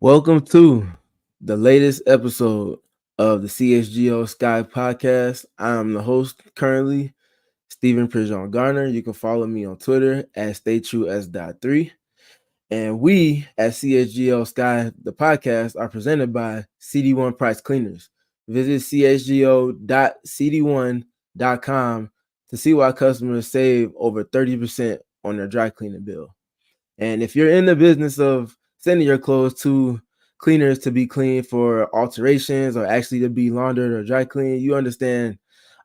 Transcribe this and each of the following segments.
Welcome to the latest episode of the CHGO Sky Podcast. I'm the host currently, Stephen PridGeon-Garner. You can follow me on Twitter at StayTrueS.3. And we at CHGO Sky, the podcast, are presented by CD1 Price Cleaners. Visit chgo.cd1.com to see why customers save over 30% on their dry cleaning bill. And if you're in the business of sending your clothes to cleaners to be cleaned for alterations or actually to be laundered or dry cleaned, you understand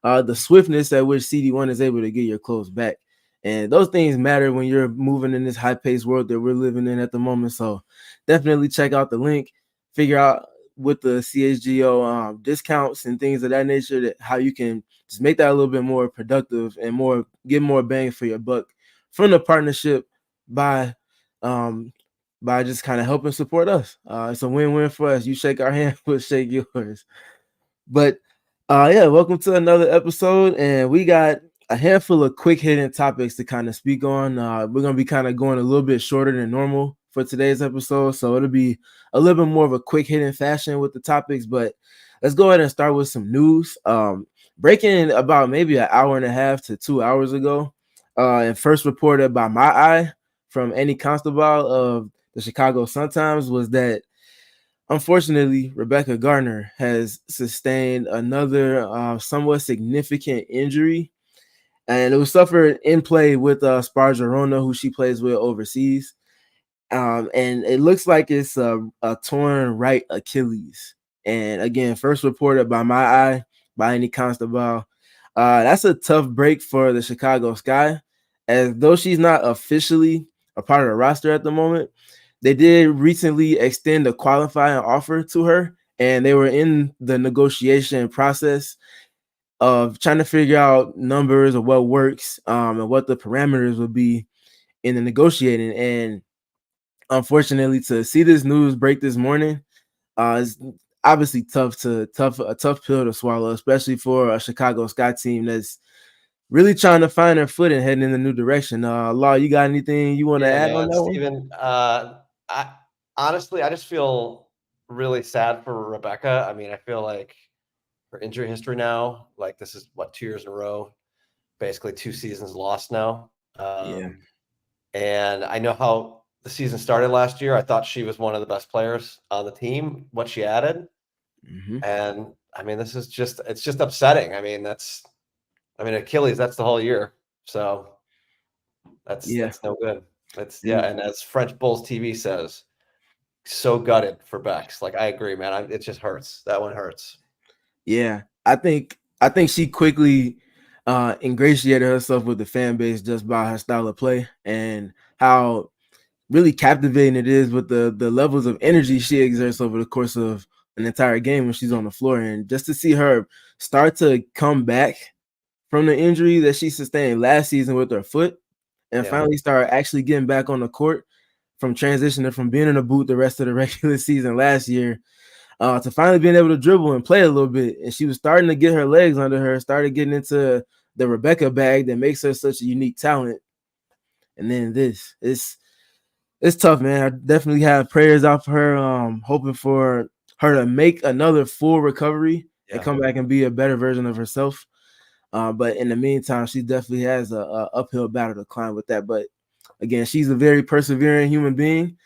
the swiftness at which CD1 is able to get your clothes back. And those things matter when you're moving in this high-paced world that we're living in at the moment. So definitely check out the link, figure out with the CHGO discounts and things of that nature, that how you can just make that a little bit more productive and get more bang for your buck from the partnership by um, by just kind of helping support us. It's a win-win for us. You shake our hand, we'll shake yours. But yeah, welcome to another episode, and we got a handful of quick hitting topics to kind of speak on. We're gonna be kind of going a little bit shorter than normal for today's episode, so it'll be a little bit more of a quick hitting fashion with the topics. But let's go ahead and start with some news. Breaking about maybe an hour and a half to 2 hours ago, and first reported by my eye from Annie Constable of the Chicago Sun-Times was that unfortunately Rebecca Garner has sustained another somewhat significant injury, and it was suffered in play with Spargerona, who she plays with overseas. And it looks like it's a torn right Achilles. And again, first reported by my eye, by Annie Constable. That's a tough break for the Chicago Sky, as though she's not officially a part of the roster at the moment. They did recently extend a qualifying offer to her, and they were in the negotiation process of trying to figure out numbers of what works, and what the parameters would be in the negotiating. And unfortunately, to see this news break this morning, is obviously a tough pill to swallow, especially for a Chicago Sky team that's really trying to find their foot and heading in a new direction. Law, you got anything you want to Yeah, add on man, that one? Steven, I honestly, I just feel really sad for Rebecca. I mean, I feel like her injury history now, like this is what, 2 years in a row, basically 2 seasons lost now. Yeah. And I know how the season started last year. I thought she was one of the best players on the team, what she added. Mm-hmm. And I mean, it's just upsetting. I mean, Achilles, that's the whole year. So Yeah. that's no good. It's yeah, And and as French Bulls TV says, so gutted for Bex. Like I agree, man. It just hurts. That one hurts. yeah, I think she quickly ingratiated herself with the fan base just by her style of play and how really captivating it is with the levels of energy she exerts over the course of an entire game when she's on the floor. And just to see her start to come back from the injury that she sustained last season with her foot and Yeah. finally start actually getting back on the court from transitioning from being in a boot the rest of the regular season last year, to finally being able to dribble and play a little bit. And she was starting to get her legs under her, started getting into the Rebecca bag that makes her such a unique talent. And then it's tough, man. I definitely have prayers out for her, hoping for her to make another full recovery and Yeah. come back and be a better version of herself. But in the meantime, she definitely has a uphill battle to climb with that. But again, she's a very persevering human being,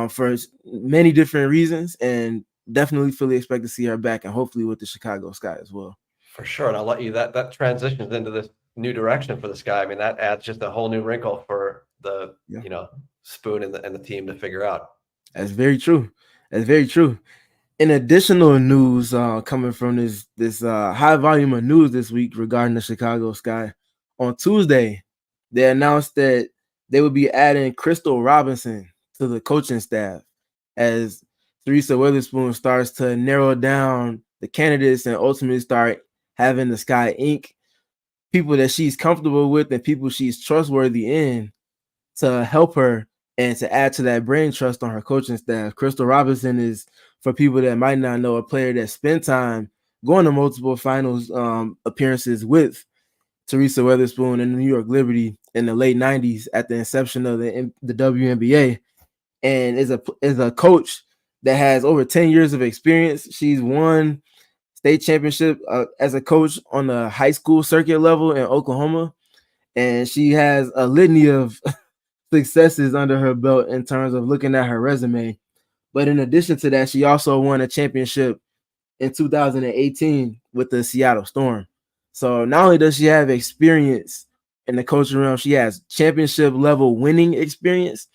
for many different reasons, and definitely fully expect to see her back, and hopefully with the Chicago Sky as well. For sure. And I'll let you that transitions into this new direction for this guy. I mean, that adds just a whole new wrinkle for the, Yeah, Spoon and the team to figure out. that's very true. That's very true. In additional news, coming from this high volume of news this week regarding the Chicago Sky, on Tuesday, they announced that they would be adding Crystal Robinson to the coaching staff as Teresa Witherspoon starts to narrow down the candidates and ultimately start having the Sky Inc. people that she's comfortable with and people she's trustworthy in to help her and to add to that brain trust on her coaching staff. Crystal Robinson is, for people that might not know, a player that spent time going to multiple finals appearances with Teresa Witherspoon and the New York Liberty in the late 90s at the inception of the WNBA, and is a coach that has over 10 years of experience. She's won state championship as a coach on the high school circuit level in Oklahoma. And she has a litany of successes under her belt in terms of looking at her resume. But in addition to that, she also won a championship in 2018 with the Seattle Storm. So not only does she have experience in the coaching realm, she has championship level winning experience.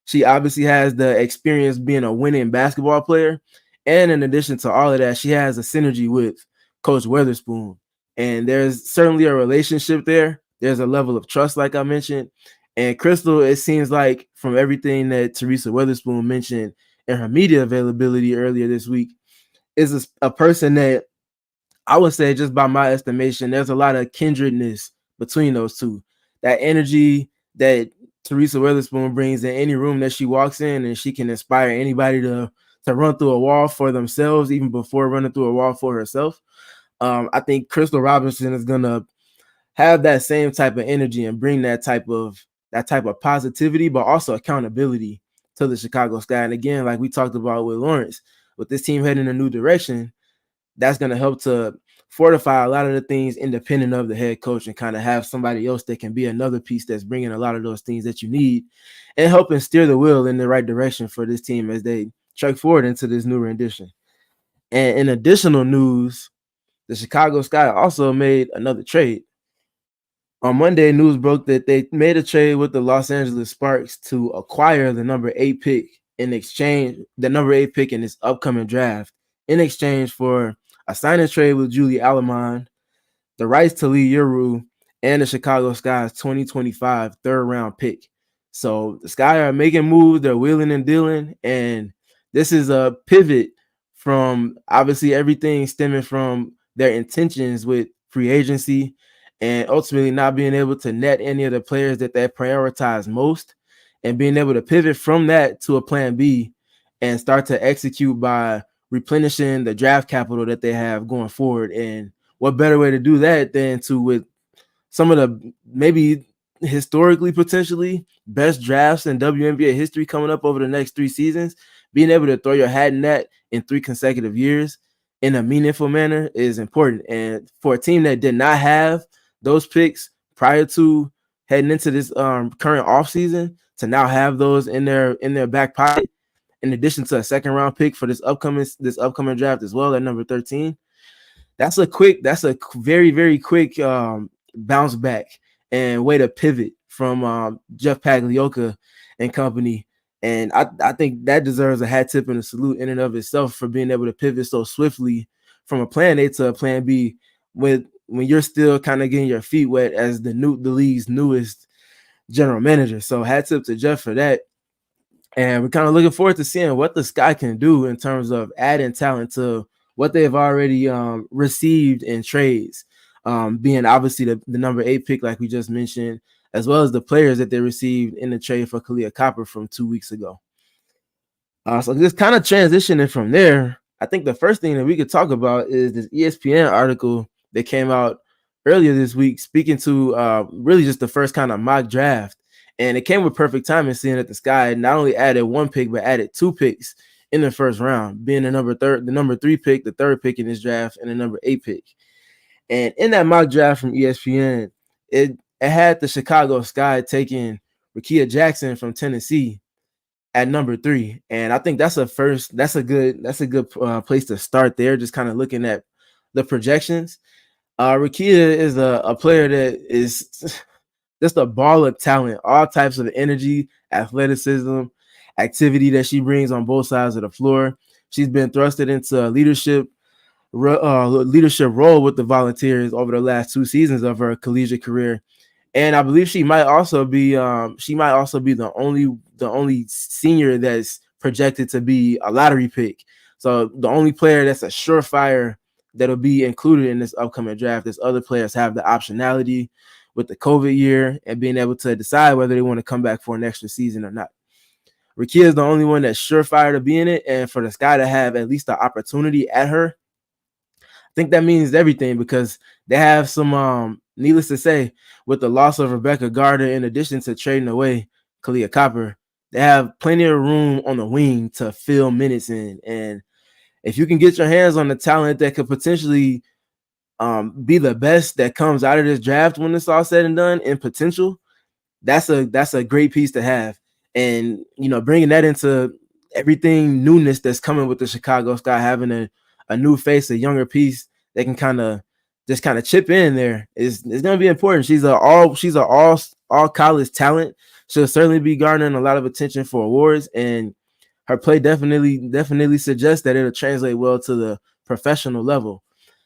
She obviously has the experience being a winning basketball player. And in addition to all of that, she has a synergy with Coach Weatherspoon. And there's certainly a relationship there. There's a level of trust, like I mentioned. And Crystal, it seems like from everything that Teresa Weatherspoon mentioned in her media availability earlier this week, is a person that I would say, just by my estimation, there's a lot of kindredness between those two. That energy that Teresa Weatherspoon brings in any room that she walks in, and she can inspire anybody to run through a wall for themselves, even before running through a wall for herself. I think Crystal Robinson is gonna have that same type of energy and bring that type of positivity, but also accountability to the Chicago Sky. And again, like we talked about with Lawrence, with this team heading in a new direction, that's going to help to fortify a lot of the things independent of the head coach and kind of have somebody else that can be another piece that's bringing a lot of those things that you need and helping steer the wheel in the right direction for this team as they trek forward into this new rendition. And in additional news, the Chicago Sky also made another trade. On Monday, news broke that they made a trade with the Los Angeles Sparks to acquire the number 8 pick in exchange, the number 8 pick in this upcoming draft, in exchange for a sign and trade with Julie Alamon, the rights to Lee Yuru, and the Chicago Sky's 2025 third-round pick. So the Sky are making moves, they're wheeling and dealing, and this is a pivot from obviously everything stemming from their intentions with free agency and ultimately not being able to net any of the players that they prioritize most, and being able to pivot from that to a plan B and start to execute by replenishing the draft capital that they have going forward. And what better way to do that than to, with some of the maybe historically potentially best drafts in WNBA history coming up over the next 3 seasons, being able to throw your hat in that in 3 consecutive years in a meaningful manner is important. And for a team that did not have those picks prior to heading into this current offseason, to now have those in their back pocket, in addition to a second round pick for this upcoming draft as well at number 13, that's a very, very quick bounce back and way to pivot from Jeff Pagliocca and company. And I think that deserves a hat tip and a salute in and of itself for being able to pivot so swiftly from a plan A to a plan B when you're still kind of getting your feet wet as the league's newest general manager. So hat tip to Jeff for that. And we're kind of looking forward to seeing what the Sky can do in terms of adding talent to what they've already received in trades, being obviously the number 8 pick, like we just mentioned, as well as the players that they received in the trade for Kahleah Copper from 2 weeks ago. So just kind of transitioning from there, I think the first thing that we could talk about is this ESPN article that came out earlier this week, speaking to really just the first kind of mock draft. And it came with perfect timing, seeing that the Sky not only added 1 pick, but added 2 picks in the first round, being the number 3 pick, the 3rd pick in this draft, and the number 8 pick. And in that mock draft from ESPN, it had the Chicago Sky taking Rickea Jackson from Tennessee at number 3. And I think that's a good place to start there, just kind of looking at the projections. Rickea is a player that is just a ball of talent, all types of energy, athleticism, activity that she brings on both sides of the floor. She's been thrusted into a leadership role with the Volunteers over the last 2 seasons of her collegiate career. And I believe she might also be the only senior that's projected to be a lottery pick. So the only player that's a surefire that'll be included in this upcoming draft. As other players have the optionality with the COVID year and being able to decide whether they want to come back for an extra season or not. Rickea is the only one that's surefire to be in it, and for the Sky to have at least the opportunity at her, I think that means everything, because they have some, needless to say, with the loss of Rebecca Gardner, in addition to trading away Kahleah Copper, They have plenty of room on the wing to fill minutes in. And if you can get your hands on the talent that could potentially be the best that comes out of this draft when it's all said and done in potential, that's a great piece to have. And bringing that into everything newness that's coming with the Chicago Sky, having a new face, a younger piece that can kind of chip in there is going to be important. She's a all college talent. She'll certainly be garnering a lot of attention for awards, and her play definitely suggests that it'll translate well to the professional level.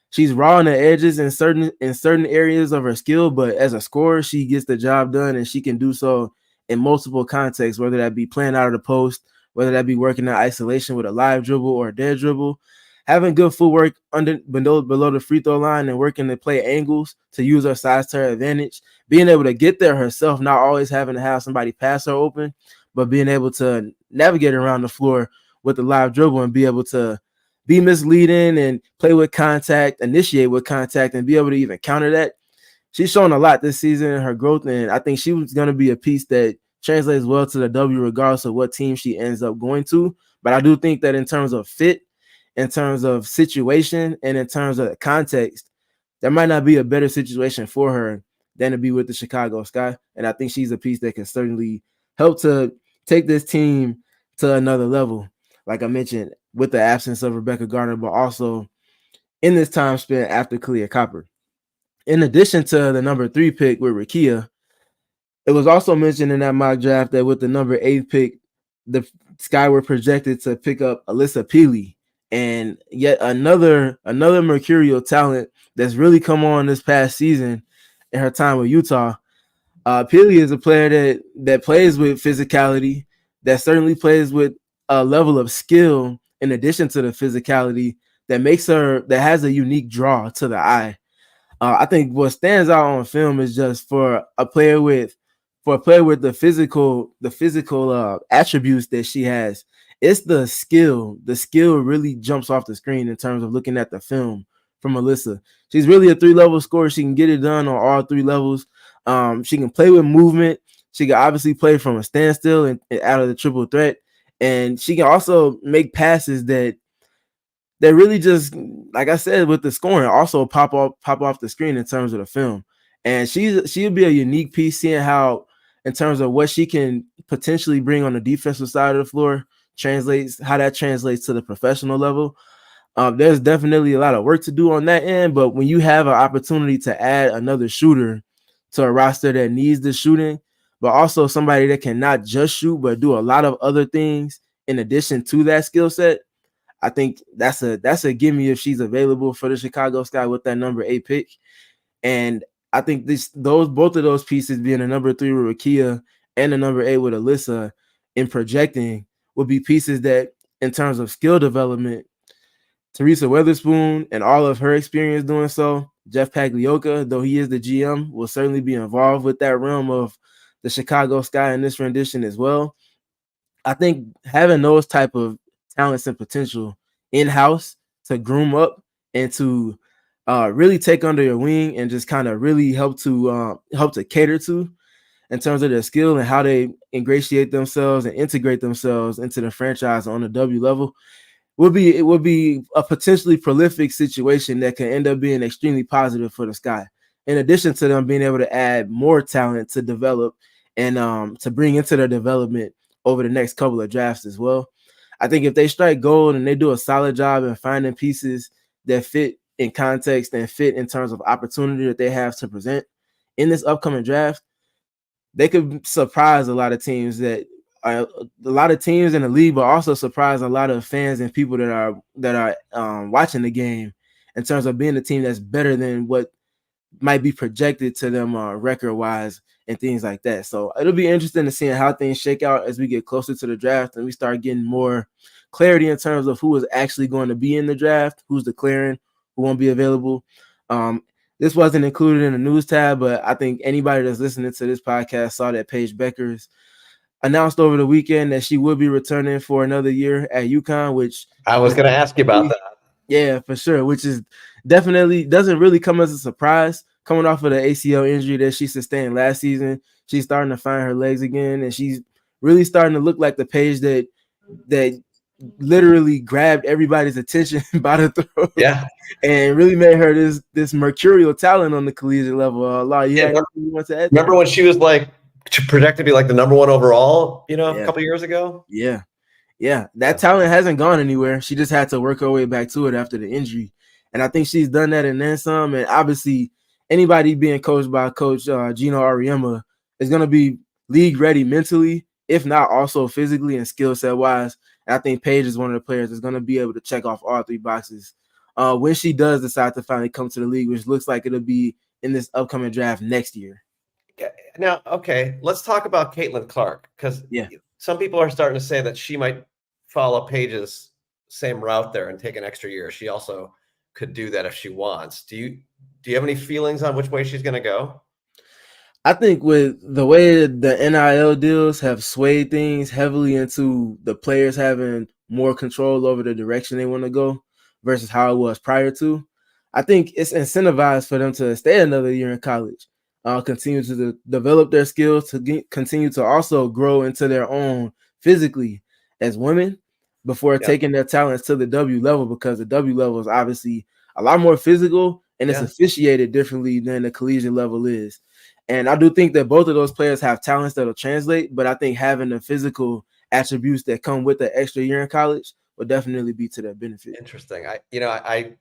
She's raw on the edges in certain areas of her skill, but as a scorer, she gets the job done, and she can do so in multiple contexts, whether that be playing out of the post, whether that be working in isolation with a live dribble or a dead dribble, having good footwork below the free throw line and working to play angles to use her size to her advantage, being able to get there herself, not always having to have somebody pass her open, but being able to navigate around the floor with the live dribble and be able to be misleading and play with contact, initiate with contact, and be able to even counter that. She's shown a lot this season in her growth, and I think she was going to be a piece that translates well to the W regardless of what team she ends up going to. But I do think that in terms of fit, in terms of situation, and in terms of the context, there might not be a better situation for her than to be with the Chicago Sky. And I think she's a piece that can certainly help to take this team to another level. Like I mentioned, with the absence of Rebecca Garner, but also in this time spent after Kahleah Copper. In addition to the number 3 pick with Rakia, it was also mentioned in that mock draft that with the number 8 pick, the Sky were projected to pick up Alyssa Peely, and yet another mercurial talent that's really come on this past season in her time with Utah. Peely is a player that plays with physicality, that certainly plays with a level of skill in addition to the physicality that has a unique draw to the eye. I think what stands out on film is just for a player with the physical attributes that she has. It's the skill. The skill really jumps off the screen in terms of looking at the film from Alyssa. She's really a 3-level scorer. She can get it done on all 3 levels. She can play with movement. She can obviously play from a standstill and out of the triple threat. And she can also make passes that really just, like I said, with the scoring, also pop off the screen in terms of the film. And she'll be a unique piece, seeing how, in terms of what she can potentially bring on the defensive side of the floor, how that translates to the professional level. There's definitely a lot of work to do on that end, but when you have an opportunity to add another shooter to a roster that needs the shooting, but also somebody that can not just shoot, but do a lot of other things in addition to that skill set, I think that's a gimme if she's available for the Chicago Sky with that number 8 pick. And I think both of those pieces, being a number 3 with Rakia and a number 8 with Alyssa, in projecting, will be pieces that, in terms of skill development, Teresa Weatherspoon and all of her experience doing so, Jeff Pagliocca, though he is the GM, will certainly be involved with that realm of the Chicago Sky in this rendition as well. I think having those type of talents and potential in-house to groom up and to really take under your wing and just kind of really help to cater to in terms of their skill and how they ingratiate themselves and integrate themselves into the franchise on the W level it would be a potentially prolific situation that can end up being extremely positive for the Sky. In addition to them being able to add more talent to develop and to bring into their development over the next couple of drafts as well. I think if they strike gold and they do a solid job in finding pieces that fit in context and fit in terms of opportunity that they have to present in this upcoming draft, they could surprise a lot of teams in the league, but also surprise a lot of fans and people that are watching the game in terms of being a team that's better than what might be projected to them record-wise and things like that. So it'll be interesting to see how things shake out as we get closer to the draft and we start getting more clarity in terms of who is actually going to be in the draft, who's declaring, who won't be available. This wasn't included in the news tab, but I think anybody that's listening to this podcast saw that Paige Beckers announced over the weekend that she will be returning for another year at UConn, which I was going to ask you about that. Yeah, for sure, which is definitely doesn't really come as a surprise. Coming off of the ACL injury that she sustained last season, she's starting to find her legs again, and she's really starting to look like the Paige that literally grabbed everybody's attention by the throat. Yeah. And really made her this mercurial talent on the collegiate level. Law, you had anything you want to add? Remember when she was like projected to be like the number 1 overall, a couple years ago? Yeah. That talent hasn't gone anywhere. She just had to work her way back to it after the injury. And I think she's done that and then some. And obviously, anybody being coached by Coach Gino Auriemma is going to be league ready mentally, if not also physically and skill set wise. And I think Paige is one of the players that's going to be able to check off all 3 boxes when she does decide to finally come to the league, which looks like it'll be in this upcoming draft next year. Now, okay, let's talk about Caitlin Clark, because some people are starting to say that she might follow Paige's same route there and take an extra year. She also could do that if she wants. Do you have any feelings on which way she's going to go? I think with the way the NIL deals have swayed things heavily into the players having more control over the direction they want to go versus how it was prior to, I think it's incentivized for them to stay another year in college, continue to develop their skills, to continue to also grow into their own physically as women before taking their talents to the W level, because the W level is obviously a lot more physical and it's officiated differently than the collegiate level is. And I do think that both of those players have talents that'll translate, but I think having the physical attributes that come with the extra year in college will definitely be to their benefit. Interesting. I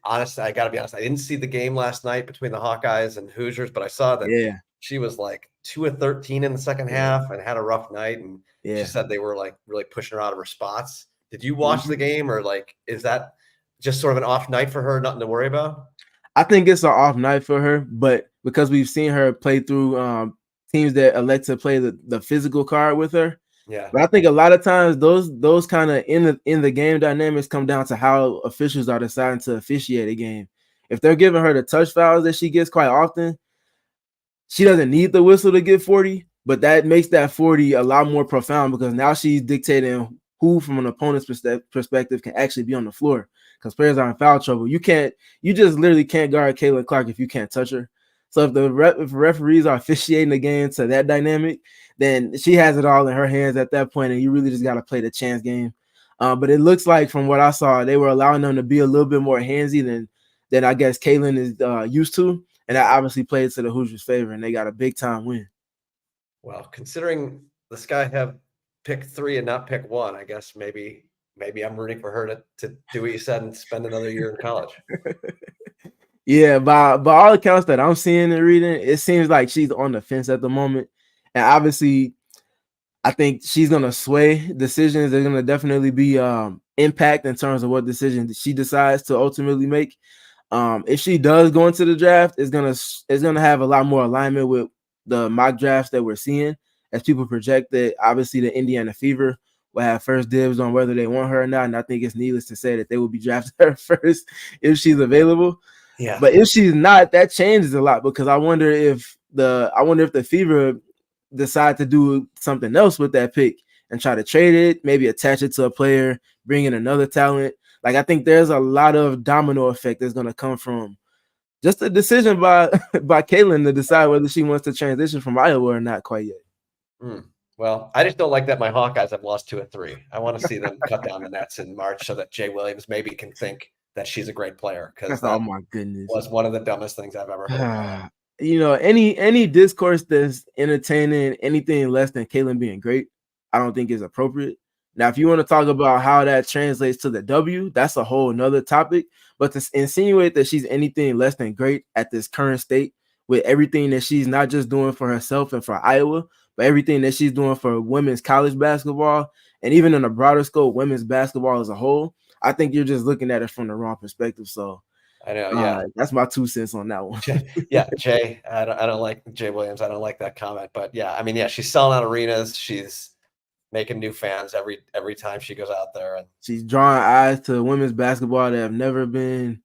honestly, I got to be honest, I didn't see the game last night between the Hawkeyes and Hoosiers, but I saw that she was like 2 of 13 in the second half and had a rough night. And she said they were like really pushing her out of her spots. Did you watch the game, or like, is that just sort of an off night for her, nothing to worry about? I think it's an off night for her, but because we've seen her play through teams that elect to play the physical card with her. Yeah. But I think a lot of times those kind of in the game dynamics come down to how officials are deciding to officiate a game. If they're giving her the touch fouls that she gets quite often, she doesn't need the whistle to get 40, but that makes that 40 a lot more profound, because now she's dictating who from an opponent's perspective can actually be on the floor, because players are in foul trouble. You just literally can't guard Caitlin Clark if you can't touch her. So if the referees are officiating the game to that dynamic, then she has it all in her hands at that point, and you really just got to play the chance game. But it looks like from what I saw, they were allowing them to be a little bit more handsy than I guess Caitlin is used to, and that obviously played to the Hoosiers' favor, and they got a big time win. Well, considering the Sky have pick 3 and not pick 1, I guess maybe I'm rooting for her to do what you said and spend another year in college. Yeah, by all accounts that I'm seeing and reading, it seems like she's on the fence at the moment. And obviously, I think she's going to sway decisions. There's going to definitely be impact in terms of what decision she decides to ultimately make. If she does go into the draft, it's gonna have a lot more alignment with the mock drafts that we're seeing, as people project that obviously the Indiana Fever will have first dibs on whether they want her or not. And I think it's needless to say that they will be drafting her first if she's available. Yeah. But if she's not, that changes a lot, because I wonder if the Fever decide to do something else with that pick and try to trade it, maybe attach it to a player, bring in another talent. Like, I think there's a lot of domino effect that's going to come from just a decision by Caitlin to decide whether she wants to transition from Iowa or not quite yet. Well, I just don't like that my Hawkeyes have lost 2 of 3. I want to see them cut down the nets in March so that Jay Williams maybe can think that she's a great player, because oh my goodness, was one of the dumbest things I've ever heard. Any discourse that's entertaining anything less than Caitlin being great, I don't think is appropriate. Now, if you want to talk about how that translates to the W, that's a whole nother topic. But to insinuate that she's anything less than great at this current state, with everything that she's not just doing for herself and for Iowa, but everything that she's doing for women's college basketball, and even in a broader scope, women's basketball as a whole, I think you're just looking at it from the wrong perspective. So I know, that's my 2 cents on that one. Jay, I don't like Jay Williams. I don't like that comment, but she's selling out arenas. She's making new fans every time she goes out there, and she's drawing eyes to women's basketball that have never been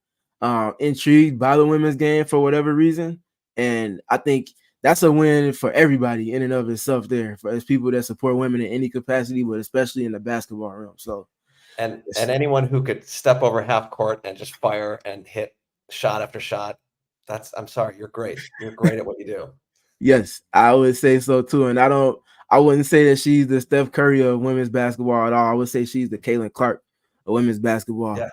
intrigued by the women's game for whatever reason. And I think that's a win for everybody in and of itself there, for as people that support women in any capacity, but especially in the basketball realm. So, and anyone who could step over half court and just fire and hit shot after shot, I'm sorry, you're great. You're great at what you do. Yes, I would say so too. And I I wouldn't say that she's the Steph Curry of women's basketball at all. I would say she's the Caitlin Clark of women's basketball. Yeah.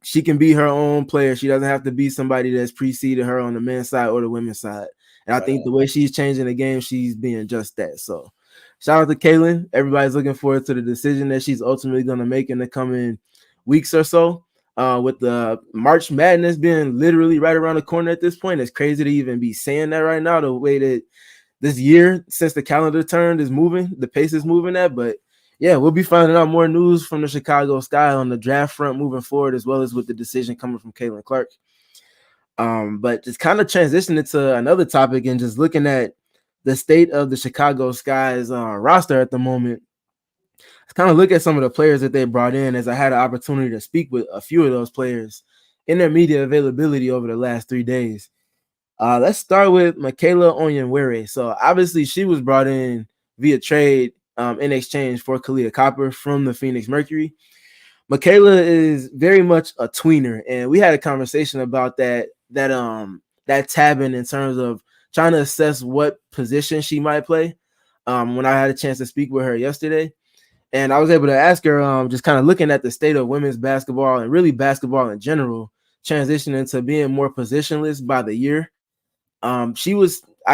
She can be her own player. She doesn't have to be somebody that's preceded her on the men's side or the women's side. And I think the way she's changing the game, she's being just that. So shout out to Caitlin. Everybody's looking forward to the decision that she's ultimately going to make in the coming weeks or so. With the March Madness being literally right around the corner at this point, it's crazy to even be saying that right now, the way that this year, since the calendar turned, is moving, the pace is moving at. But yeah, we'll be finding out more news from the CHGO Sky on the draft front moving forward, as well as with the decision coming from Caitlin Clark. But just kind of transitioning to another topic and just looking at the state of the CHGO Sky's roster at the moment. Let's kind of look at some of the players that they brought in, as I had an opportunity to speak with a few of those players in their media availability over the last 3 days. Let's start with Michaela Onyenwere. So obviously she was brought in via trade in exchange for Kahleah Copper from the Phoenix Mercury. Michaela is very much a tweener, and we had a conversation about that tabbing in terms of trying to assess what position she might play when I had a chance to speak with her yesterday. And I was able to ask her, just kind of looking at the state of women's basketball and really basketball in general, transitioning to being more positionless by the year. I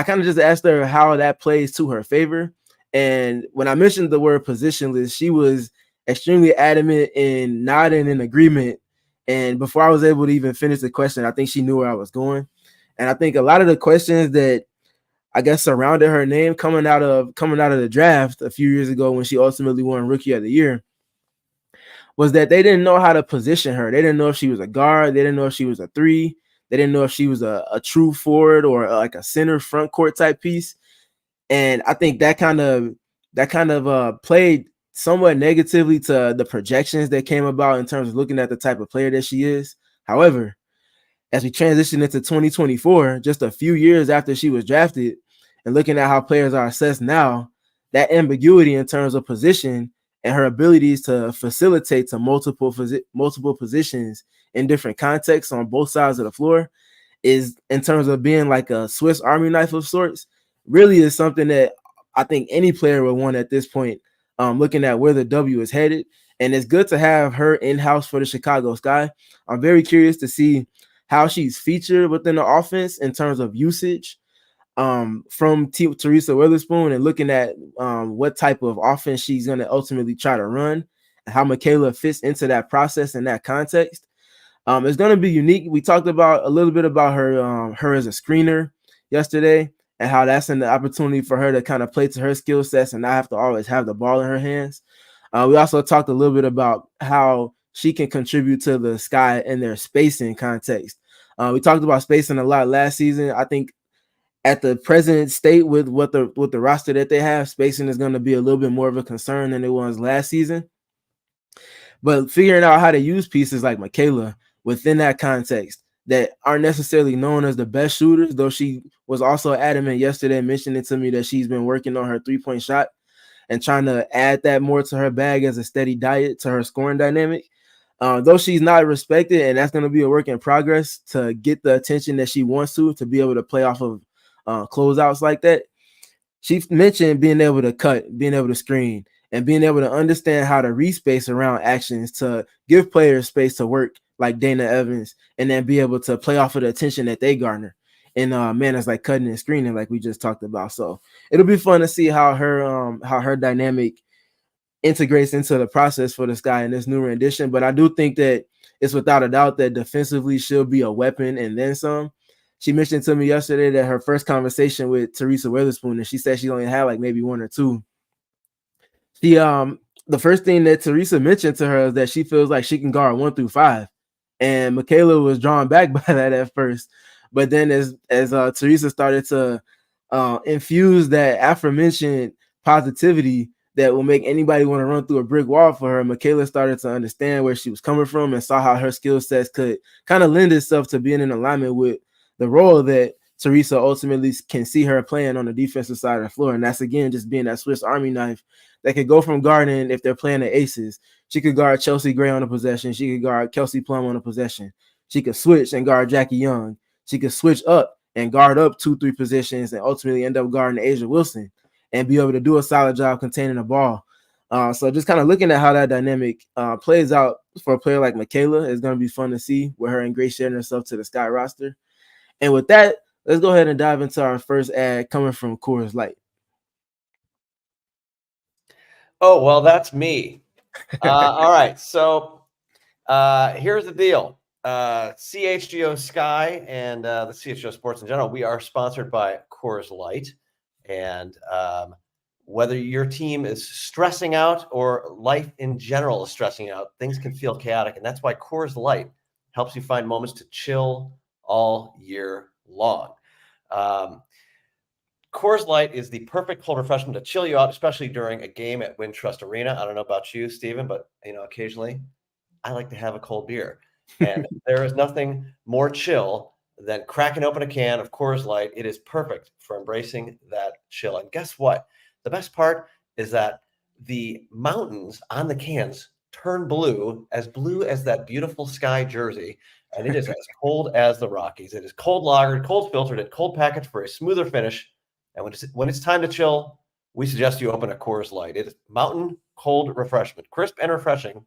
kind of just asked her how that plays to her favor. And when I mentioned the word positionless, she was extremely adamant in nodding in agreement. And before I was able to even finish the question, I think she knew where I was going. And I think a lot of the questions that I guess surrounded her name coming out of the draft a few years ago when she ultimately won Rookie of the Year was that they didn't know how to position her. They didn't know if she was a guard. They didn't know if she was a three. They didn't know if she was a true forward or like a center front court type piece. And I think that kind of played somewhat negatively to the projections that came about in terms of looking at the type of player that she is. However, as we transition into 2024, just a few years after she was drafted, and looking at how players are assessed now, that ambiguity in terms of position and her abilities to facilitate to multiple positions in different contexts on both sides of the floor is, in terms of being like a Swiss Army knife of sorts, really is something that I think any player would want at this point, looking at where the W is headed. And it's good to have her in-house for the CHGO Sky. I'm very curious to see how she's featured within the offense in terms of usage from Teresa Witherspoon, and looking at what type of offense she's going to ultimately try to run, and how Michaela fits into that process in that context. It's going to be unique. We talked about a little bit about her as a screener yesterday, and how that's an opportunity for her to kind of play to her skill sets and not have to always have the ball in her hands. We also talked a little bit about how she can contribute to the Sky in their spacing context. We talked about spacing a lot last season. I think at the present state with the roster that they have, spacing is going to be a little bit more of a concern than it was last season. But figuring out how to use pieces like Michaela within that context that aren't necessarily known as the best shooters, though she was also adamant yesterday, mentioning to me that she's been working on her three-point shot and trying to add that more to her bag as a steady diet to her scoring dynamic. Though she's not respected, and that's going to be a work in progress to get the attention that she wants to be able to play off of closeouts like that. She mentioned being able to cut, being able to screen, and being able to understand how to respace around actions to give players space to work like Dana Evans, and then be able to play off of the attention that they garner in manners like cutting and screening, like we just talked about. So it'll be fun to see how her dynamic integrates into the process for the Sky in this new rendition. But I do think that it's without a doubt that defensively she'll be a weapon and then some. She mentioned to me yesterday that her first conversation with Teresa Witherspoon, and she said she only had like maybe one or two. The first thing that Teresa mentioned to her is that she feels like she can guard 1 through 5. And Michaela was drawn back by that at first. But then as Teresa started to infuse that aforementioned positivity that will make anybody want to run through a brick wall for her, Michaela started to understand where she was coming from and saw how her skill sets could kind of lend itself to being in alignment with the role that Teresa ultimately can see her playing on the defensive side of the floor. And that's, again, just being that Swiss Army knife that could go from guarding, if they're playing the aces, she could guard Chelsea Gray on a possession. She could guard Kelsey Plum on a possession. She could switch and guard Jackie Young. She could switch up and guard up 2-3 positions and ultimately end up guarding Asia Wilson. and be able to do a solid job containing the ball. So just kind of looking at how that dynamic plays out for a player like Kahleah is going to be fun to see with her ingratiating herself to the Sky roster. And with that, let's go ahead and dive into our first ad coming from Coors Light. Oh, well, that's me. All right. So here's the deal. CHGO Sky and the CHGO Sports in general, we are sponsored by Coors Light. And whether your team is stressing out or life in general is stressing out, things can feel chaotic. And that's why Coors Light helps you find moments to chill all year long. Coors Light is the perfect cold refreshment to chill you out, especially during a game at Wintrust Arena. I don't know about you, Steven, but occasionally I like to have a cold beer. And there is nothing more chill than cracking open a can of Coors Light. It is perfect for embracing that chill. And guess what? The best part is that the mountains on the cans turn blue as that beautiful Sky jersey. And it is as cold as the Rockies. It is cold lagered, cold filtered, and cold packaged for a smoother finish. And when it's time to chill, we suggest you open a Coors Light. It is mountain cold refreshment, crisp and refreshing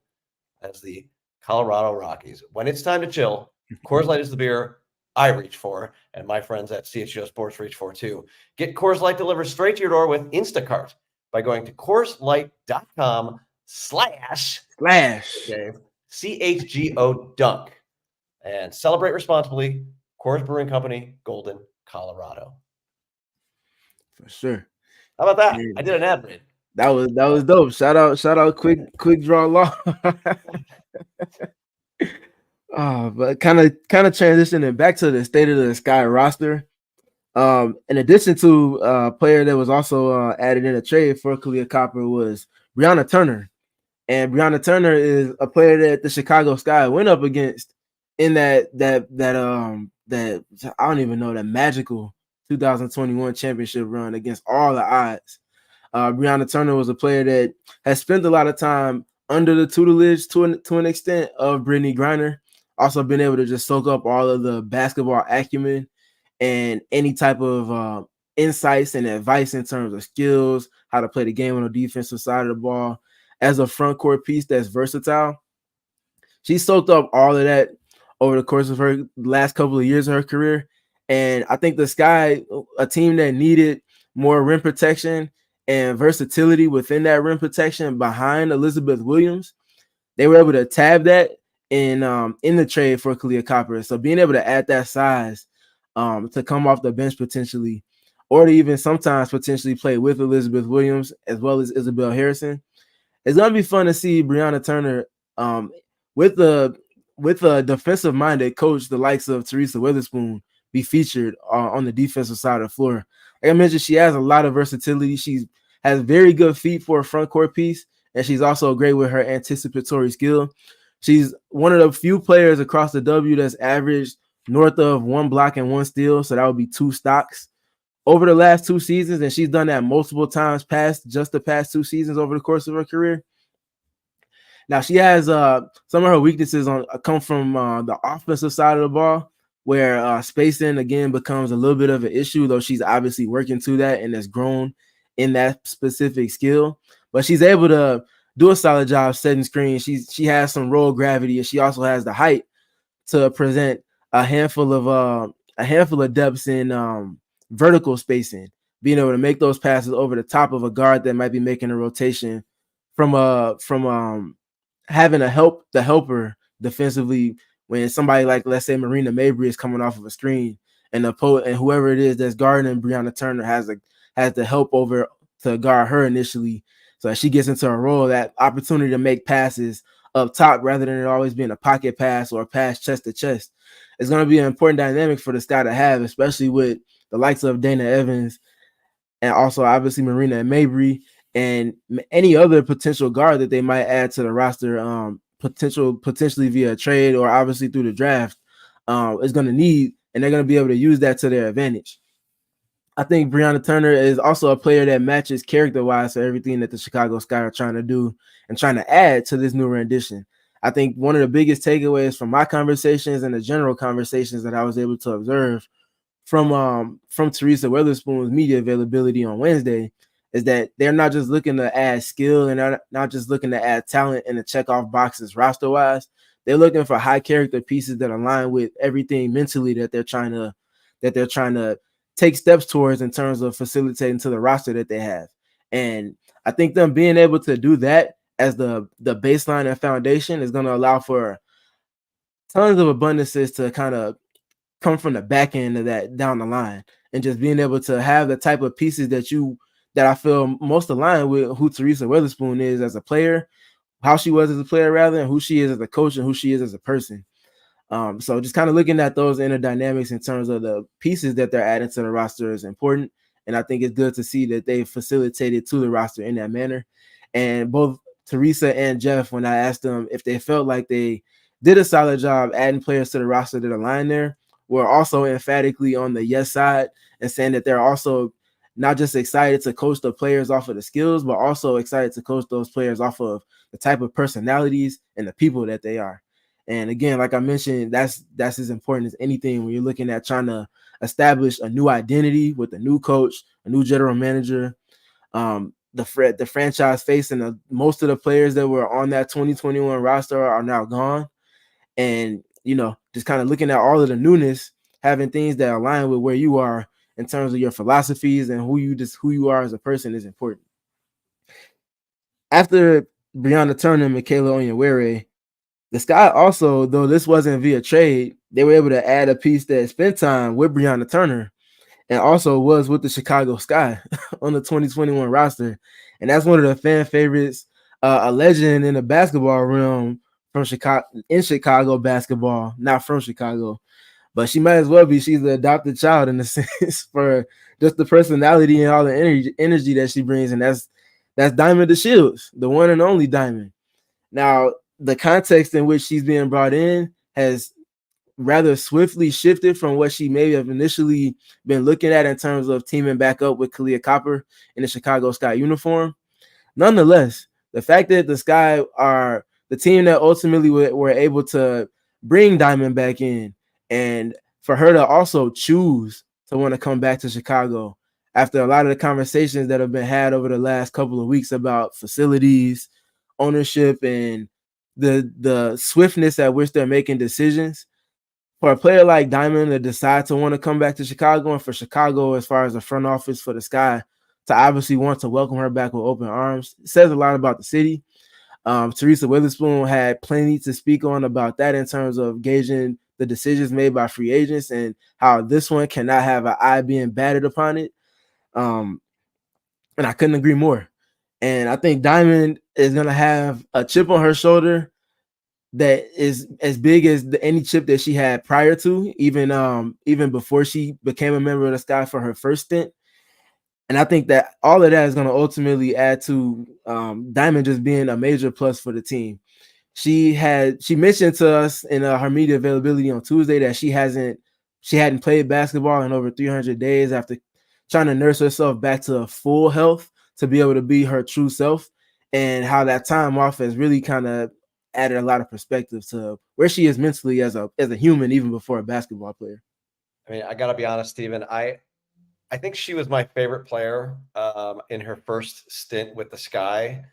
as the Colorado Rockies. When it's time to chill, Coors Light is the beer I reach for, and my friends at CHGO Sports reach for too. Get Coors Light delivered straight to your door with Instacart by going to CoorsLight.com/CHGO Dunk. And celebrate responsibly. Coors Brewing Company, Golden, Colorado. For sure. How about that? I did an ad read. That was dope. Shout out quick draw law. But kind of transitioning back to the state of the Sky roster. In addition to a player that was also added in a trade for Kahleah Copper was Brianna Turner. And Brianna Turner is a player that the Chicago Sky went up against in that I don't even know, that magical 2021 championship run against all the odds. Brianna Turner was a player that has spent a lot of time under the tutelage to an extent of Brittany Griner. Also been able to just soak up all of the basketball acumen and any type of insights and advice in terms of skills, how to play the game on the defensive side of the ball as a front court piece that's versatile. She soaked up all of that over the course of her last couple of years of her career. And I think the Sky, a team that needed more rim protection and versatility within that rim protection behind Elizabeth Williams, they were able to tab that in the trade for Kahleah Copper. So being able to add that size to come off the bench potentially, or to even sometimes potentially play with Elizabeth Williams as well as Isabel Harrison, it's gonna be fun to see Brianna Turner with a defensive-minded coach, the likes of Teresa Witherspoon, be featured on the defensive side of the floor. Like I mentioned, she has a lot of versatility. She has very good feet for a front court piece, and she's also great with her anticipatory skill. She's one of the few players across the W that's averaged north of 1 block and 1 steal, so that would be 2 stocks over the last 2 seasons, and she's done that multiple times past the past 2 seasons over the course of her career. Now she has some of her weaknesses come from the offensive side of the ball, where spacing again becomes a little bit of an issue, though she's obviously working to that and has grown in that specific skill. But she's able to do a solid job setting screens. She has some roll gravity, and she also has the height to present a handful of depths in vertical spacing, being able to make those passes over the top of a guard that might be making a rotation from having the helper defensively when somebody like, let's say, Marina Mabry is coming off of a screen, and whoever it is that's guarding Brianna Turner has the help over to guard her initially. So as she gets into a role, that opportunity to make passes up top rather than it always being a pocket pass or a pass chest to chest is going to be an important dynamic for the Sky to have, especially with the likes of Dana Evans and also obviously Marina Mabry and any other potential guard that they might add to the roster, potentially via trade or obviously through the draft, is going to need, and they're going to be able to use that to their advantage. I think Brianna Turner is also a player that matches character-wise to everything that the Chicago Sky are trying to do and trying to add to this new rendition. I think one of the biggest takeaways from my conversations and the general conversations that I was able to observe from Teresa Witherspoon's media availability on Wednesday is that they're not just looking to add skill and not just looking to add talent and to check off boxes roster wise. They're looking for high character pieces that align with everything mentally that they're trying to take steps towards in terms of facilitating to the roster that they have. And I think them being able to do that as the baseline and foundation is going to allow for tons of abundances to kind of come from the back end of that down the line, and just being able to have the type of pieces that I feel most aligned with who Teresa Weatherspoon is as a player, how she was as a player rather, and who she is as a coach and who she is as a person. So just kind of looking at those inner dynamics in terms of the pieces that they're adding to the roster is important. And I think it's good to see that they facilitated to the roster in that manner. And both Teresa and Jeff, when I asked them if they felt like they did a solid job adding players to the roster that align there, were also emphatically on the yes side and saying that they're also not just excited to coach the players off of the skills, but also excited to coach those players off of the type of personalities and the people that they are. And again, like I mentioned, that's as important as anything when you're looking at trying to establish a new identity with a new coach, a new general manager. The franchise face and most of the players that were on that 2021 roster are now gone. And, just kind of looking at all of the newness, having things that align with where you are in terms of your philosophies and who you are as a person is important. After Brianna Turner and Michaela Onyenwere, the Sky also, though this wasn't via trade, they were able to add a piece that spent time with Brianna Turner and also was with the Chicago Sky on the 2021 roster. And that's one of the fan favorites, a legend in the basketball realm from Chicago basketball, not from Chicago. But she might as well be. She's the adopted child in a sense for just the personality and all the energy that she brings. And that's Diamond DeShields, the one and only Diamond. Now, the context in which she's being brought in has rather swiftly shifted from what she may have initially been looking at in terms of teaming back up with Kahleah Copper in the Chicago Sky uniform. Nonetheless, the fact that the Sky are the team that ultimately were able to bring Diamond back in, and for her to also choose to want to come back to Chicago after a lot of the conversations that have been had over the last couple of weeks about facilities, ownership, and the swiftness at which they're making decisions, for a player like Diamond to decide to want to come back to Chicago, and for Chicago, as far as the front office for the Sky, to obviously want to welcome her back with open arms, it says a lot about the city. Teresa Weatherspoon had plenty to speak on about that in terms of gauging the decisions made by free agents and how this one cannot have an eye being batted upon it. And I couldn't agree more. And I think Diamond is going to have a chip on her shoulder that is as big as any chip that she had prior to, even before she became a member of the Sky for her first stint. And I think that all of that is going to ultimately add to Diamond just being a major plus for the team. She mentioned to us in her media availability on Tuesday that she hadn't played basketball in over 300 days after trying to nurse herself back to full health to be able to be her true self, and how that time off has really kind of added a lot of perspective to where she is mentally as a human, even before a basketball player. I mean, I got to be honest, Steven. I think she was my favorite player in her first stint with the Sky.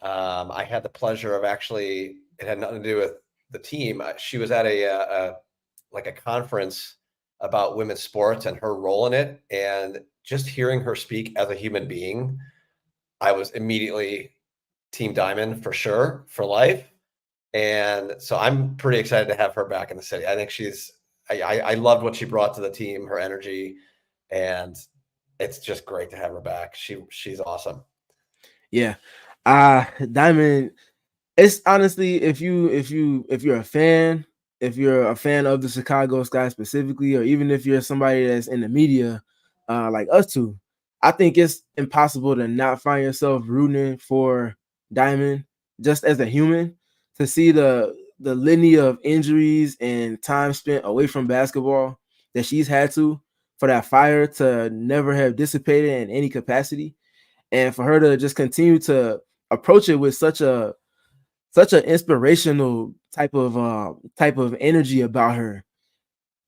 I had the pleasure of it had nothing to do with the team. She was at a conference about women's sports and her role in it. And just hearing her speak as a human being, I was immediately Team Diamond for sure, for life. And so I'm pretty excited to have her back in the city. I think I loved what she brought to the team, her energy, and it's just great to have her back. She's awesome. Yeah. Diamond, it's honestly, if you're a fan, if you're a fan of the Chicago Sky specifically, or even if you're somebody that's in the media, like us two, I think it's impossible to not find yourself rooting for Diamond just as a human, to see the litany of injuries and time spent away from basketball that she's had to, for that fire to never have dissipated in any capacity, and for her to just continue to approach it with such an inspirational type of energy about her.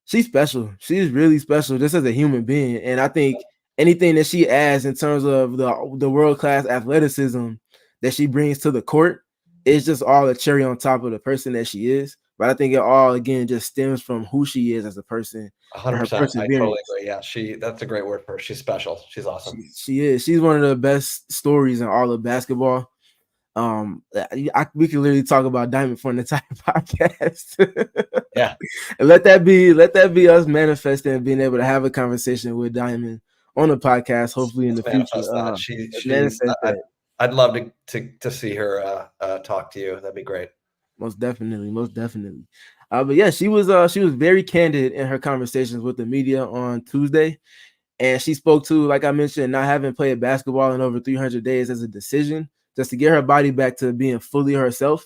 She's special. She's really special just as a human being. And I think anything that she adds in terms of the world-class athleticism that she brings to the court is just all a cherry on top of the person that she is. But I think it all, again, just stems from who she is as a person and her 100%. I totally perseverance. agree. Yeah, that's a great word for her. She's special. She's awesome. She is. She's one of the best stories in all of basketball. We can literally talk about Diamond for an entire podcast. Yeah, and let that be us manifesting and being able to have a conversation with Diamond on the podcast, hopefully in let's the future. manifest that. Manifest that. I'd love to see her talk to you. That'd be great. Most definitely. But yeah, she was very candid in her conversations with the media on Tuesday. And she spoke to, like I mentioned, not having played basketball in over 300 days as a decision, just to get her body back to being fully herself,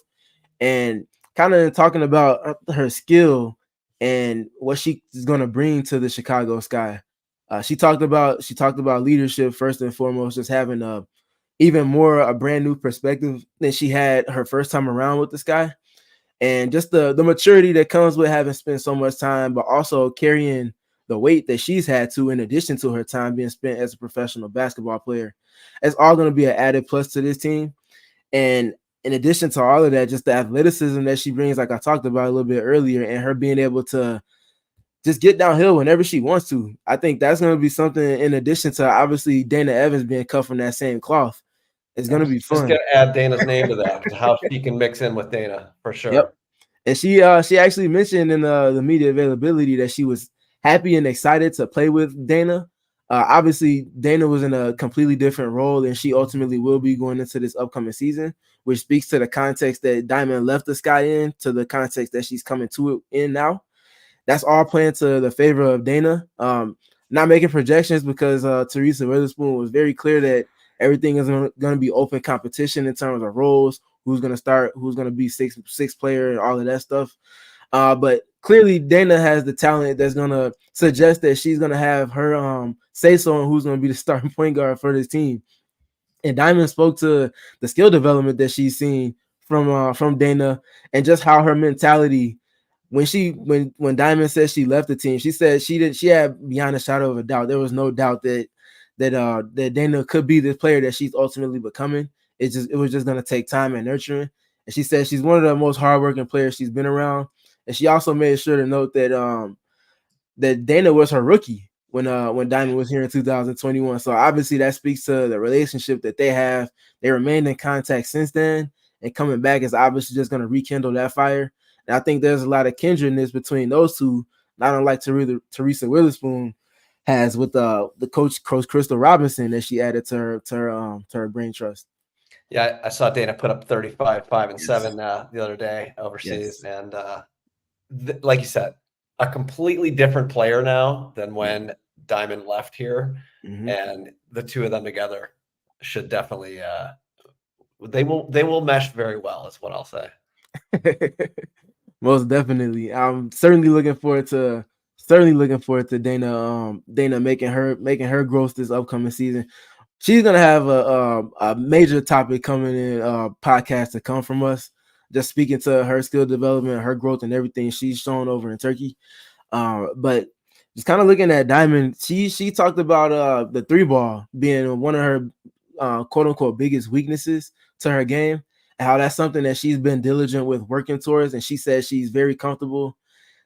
and kind of talking about her skill and what she is going to bring to the Chicago Sky. She talked about leadership first and foremost, just having a brand new perspective than she had her first time around with the Sky, and just the maturity that comes with having spent so much time, but also carrying the weight that she's had to, in addition to her time being spent as a professional basketball player. It's all going to be an added plus to this team. And in addition to all of that, just the athleticism that she brings, like I talked about a little bit earlier, and her being able to just get downhill whenever she wants to. I think that's going to be something, in addition to obviously Dana Evans being cut from that same cloth. It's going to be Just fun. gonna add Dana's name to that, how she can mix in with Dana for sure. Yep. And she actually mentioned in the media availability that she was happy and excited to play with Dana. Obviously, Dana was in a completely different role, and she ultimately will be going into this upcoming season, which speaks to the context that Diamond left the Sky in, to the context that she's coming to it in now. That's all playing to the favor of Dana. Not making projections, because Teresa Witherspoon was very clear that everything is going to be open competition in terms of roles, who's going to start, who's going to be six player, and all of that stuff. But clearly Dana has the talent that's going to suggest that she's going to have her say so on who's going to be the starting point guard for this team. And Diamond spoke to the skill development that she's seen from Dana, and just how her mentality, when Diamond said she left the team, she said she had beyond a shadow of a doubt. There was no doubt that Dana could be the player that she's ultimately becoming. It was just gonna take time and nurturing. And she said she's one of the most hardworking players she's been around. And she also made sure to note that Dana was her rookie when Diamond was here in 2021. So obviously that speaks to the relationship that they have. They remained in contact since then, and coming back is obviously just going to rekindle that fire. And I think there's a lot of kindredness between those two, not unlike Teresa Witherspoon has with the coach Crystal Robinson that she added to her brain trust. Yeah, I saw Dana put up 35, 5 and 7 the other day overseas, and like you said, a completely different player now than when Diamond left here, and the two of them together should definitely they will mesh very well, is what I'll say. Most definitely. I'm certainly looking forward to Dana making her growth this upcoming season. She's gonna have a major topic coming in podcast to come from us, just speaking to her skill development, her growth, and everything she's shown over in Turkey. But just kind of looking at Diamond, she talked about the three ball being one of her quote unquote biggest weaknesses to her game, and how that's something that she's been diligent with working towards. And she says she's very comfortable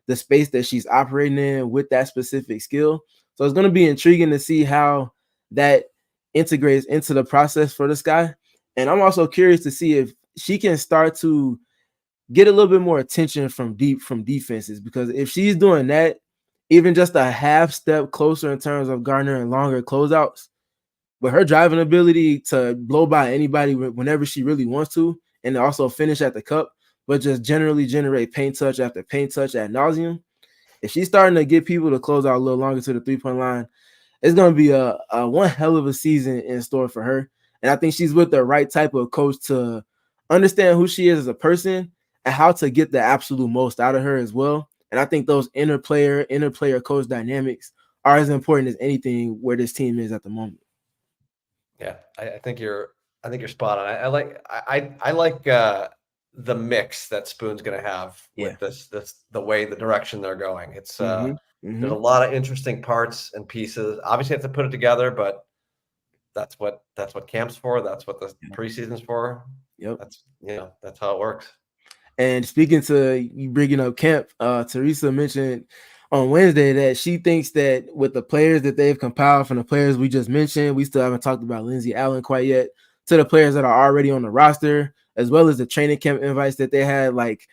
the space that she's operating in with that specific skill. So it's going to be intriguing to see how that integrates into the process for the Sky. And I'm also curious to see if she can start to get a little bit more attention from defenses, because if she's doing that, even just a half step closer in terms of garnering longer closeouts, with her driving ability to blow by anybody whenever she really wants to, and also finish at the cup, but just generally generate paint touch after paint touch ad nauseum. If she's starting to get people to close out a little longer to the 3-point line, it's going to be a one hell of a season in store for her. And I think she's with the right type of coach to understand who she is as a person and how to get the absolute most out of her as well. And I think those inner player coach dynamics are as important as anything where this team is at the moment. Yeah, I think you're spot on. I like the mix that Spoon's going to have with the direction they're going. It's there's a lot of interesting parts and pieces. Obviously, have to put it together, but that's what camp's for. That's what the preseason's for. Yep. That's how it works. And speaking to you bringing up camp, Teresa mentioned on Wednesday that she thinks that with the players that they've compiled from the players we just mentioned, we still haven't talked about Lindsey Allen quite yet, to the players that are already on the roster, as well as the training camp invites that they had, like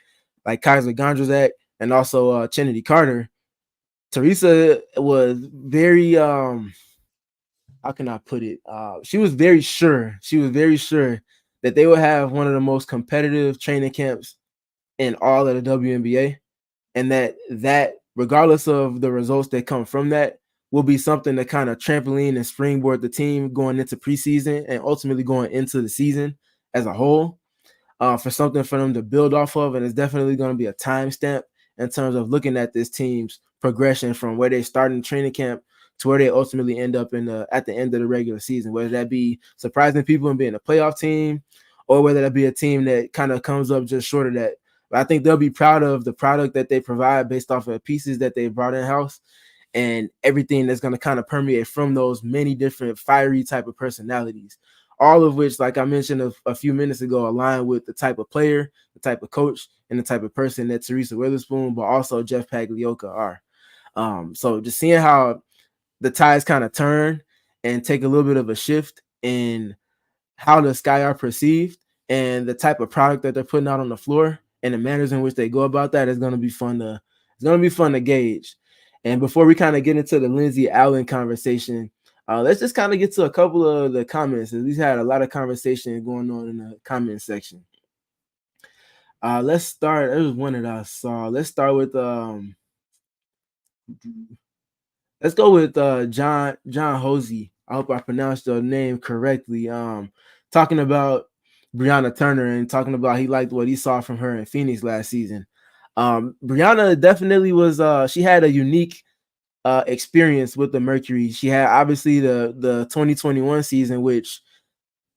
Kaiser Gondrzak and also Trinity Carter. Teresa was very how can I put it? She was very sure. She was very sure that they would have one of the most competitive training camps in all of the WNBA, and that regardless of the results that come from that, will be something to kind of trampoline and springboard the team going into preseason and ultimately going into the season as a whole, for something for them to build off of. And it's definitely going to be a timestamp in terms of looking at this team's progression from where they start in training camp to where they ultimately end up at the end of the regular season, whether that be surprising people and being a playoff team, or whether that be a team that kind of comes up just short of that. But I think they'll be proud of the product that they provide based off of pieces that they brought in-house and everything that's going to kind of permeate from those many different fiery type of personalities, all of which, like I mentioned a few minutes ago, align with the type of player, the type of coach, and the type of person that Teresa Witherspoon, but also Jeff Pagliocca are. So just seeing how the tides kind of turn and take a little bit of a shift in how the Sky are perceived and the type of product that they're putting out on the floor and the manners in which they go about that is going to be fun to gauge. And before we kind of get into the Lindsey Allen conversation, let's just kind of get to a couple of the comments. We've had a lot of conversation going on in the comment section. Let's start. There was one that I saw. Let's start with let's go with John Hosey. I hope I pronounced your name correctly. Talking about Brianna Turner and talking about he liked what he saw from her in Phoenix last season. Brianna definitely was she had a unique experience with the Mercury. She had obviously the 2021 season, which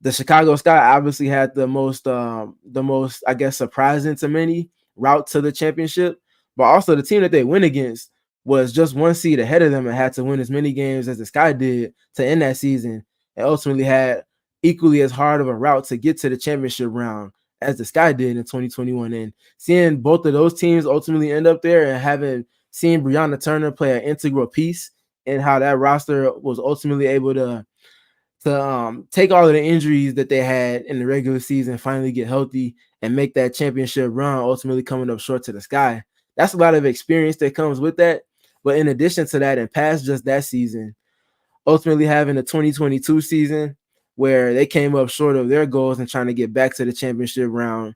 the Chicago Sky obviously had the most I guess surprising to many route to the championship, but also the team that they went against was just one seed ahead of them and had to win as many games as the Sky did to end that season, and ultimately had equally as hard of a route to get to the championship round as the Sky did in 2021. And seeing both of those teams ultimately end up there and having seen Brianna Turner play an integral piece in how that roster was ultimately able to take all of the injuries that they had in the regular season, finally get healthy and make that championship run, ultimately coming up short to the Sky. That's a lot of experience that comes with that. But in addition to that, and past just that season, ultimately having a 2022 season where they came up short of their goals and trying to get back to the championship round,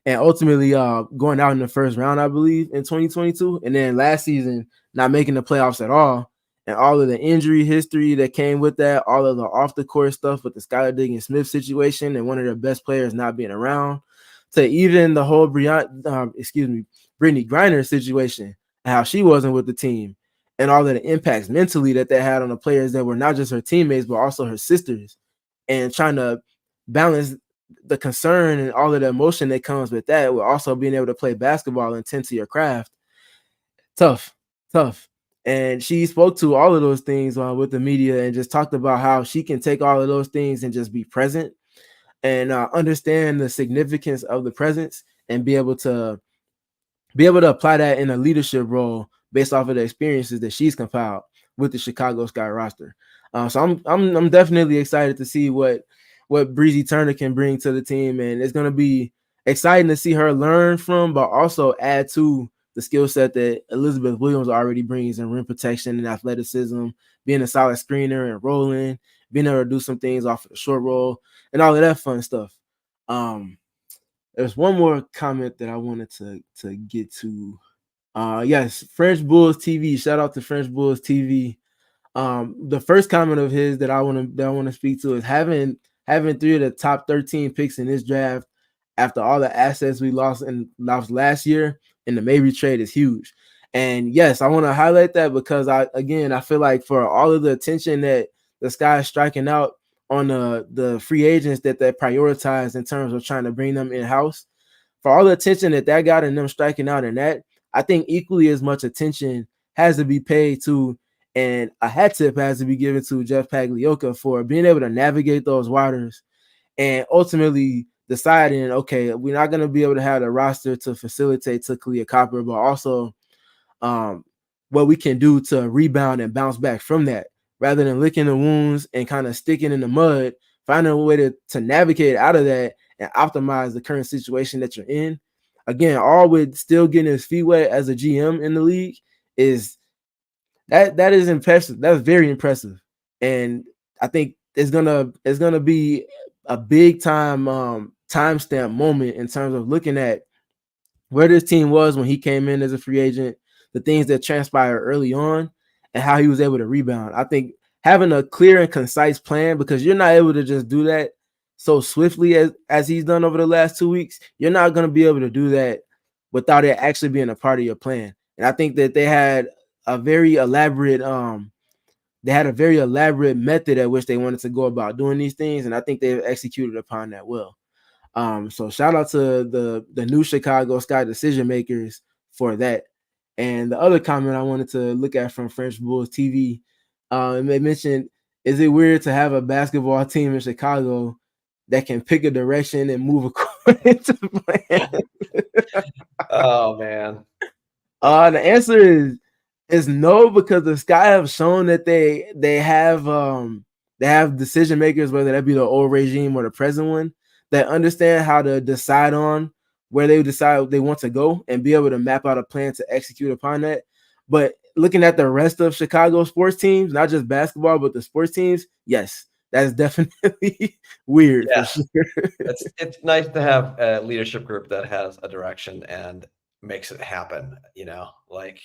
and ultimately going out in the first round, I believe, in 2022. And then last season, not making the playoffs at all. And all of the injury history that came with that, all of the off-the-court stuff with the Skylar Diggins-Smith situation and one of their best players not being around, to even the whole Brittany Griner situation and how she wasn't with the team and all of the impacts mentally that they had on the players that were not just her teammates, but also her sisters, and trying to balance the concern and all of the emotion that comes with that, with also being able to play basketball and tend to your craft. Tough. And she spoke to all of those things with the media and just talked about how she can take all of those things and just be present and understand the significance of the presence and be able to apply that in a leadership role based off of the experiences that she's compiled with the Chicago Sky roster. So I'm definitely excited to see what Breezy Turner can bring to the team, and it's going to be exciting to see her learn from, but also add to the skill set that Elizabeth Williams already brings in rim protection and athleticism, being a solid screener and rolling, being able to do some things off of the short roll and all of that fun stuff. There's one more comment that I wanted to get to. Yes, French Bulls TV. Shout out to French Bulls TV. The first comment of his that I want to speak to is having 3 of the top 13 picks in this draft after all the assets we lost last year in the Mabry trade is huge. And yes, I want to highlight that because I feel like for all of the attention that the Sky is striking out on the free agents that they prioritize in terms of trying to bring them in house. For all the attention that got and them striking out in that, I think equally as much attention has to be paid to, and a hat tip has to be given to Jeff Pagliocca for being able to navigate those waters and ultimately deciding, okay, we're not going to be able to have the roster to facilitate to Kahleah Copper, but also what we can do to rebound and bounce back from that, rather than licking the wounds and kind of sticking in the mud, finding a way to navigate out of that and optimize the current situation that you're in. Again, all with still getting his feet wet as a GM in the league is that is impressive. That's very impressive. And I think it's gonna be a big time timestamp moment in terms of looking at where this team was when he came in as a free agent, the things that transpired early on, and how he was able to rebound. I think having a clear and concise plan, because you're not able to just do that so swiftly as he's done over the last 2 weeks, you're not going to be able to do that without it actually being a part of your plan. And I think that they had a very elaborate method at which they wanted to go about doing these things, and I think they've executed upon that well. So shout out to the new Chicago Sky decision makers for that. And the other comment I wanted to look at from French Bulls TV, they mentioned, is it weird to have a basketball team in Chicago that can pick a direction and move according to plan? Oh man. The answer is no, because the Sky have shown that they have decision makers, whether that be the old regime or the present one, that understand how to decide on where they decide they want to go and be able to map out a plan to execute upon that. But looking at the rest of Chicago sports teams, not just basketball, but the sports teams, yes, that's definitely weird. Yeah. For sure. It's nice to have a leadership group that has a direction and makes it happen, like,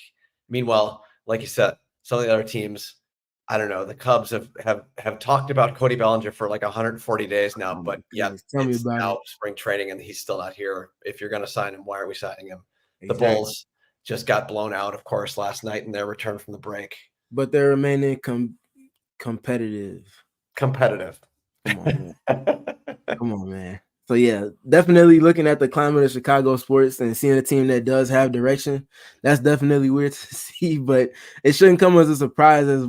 meanwhile, like you said, some of the other teams, I don't know, the Cubs have talked about Cody Bellinger for like 140 days now, but yeah, Tell me it's about now it. spring training and he's still not here. If you're going to sign him, why are we signing him? The Exactly. Bulls just got blown out, of course, last night in their return from the break. But they're remaining competitive. Come on, man. Come on, man. So yeah, definitely looking at the climate of Chicago sports and seeing a team that does have direction, that's definitely weird to see, but it shouldn't come as a surprise as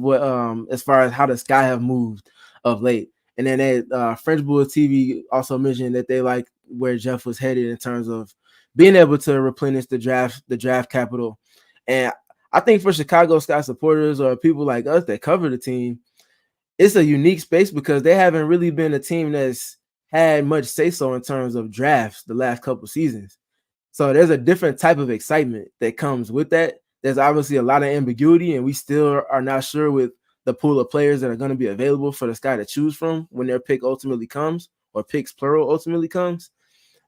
far as how the Sky have moved of late. And then French Bulls TV also mentioned that they like where Jeff was headed in terms of being able to replenish the draft capital. And I think for Chicago Sky supporters or people like us that cover the team, it's a unique space because they haven't really been a team that's had much say-so in terms of drafts the last couple seasons. So there's a different type of excitement that comes with that. There's obviously a lot of ambiguity, and we still are not sure with the pool of players that are going to be available for the Sky to choose from when their pick ultimately comes, or picks plural ultimately comes.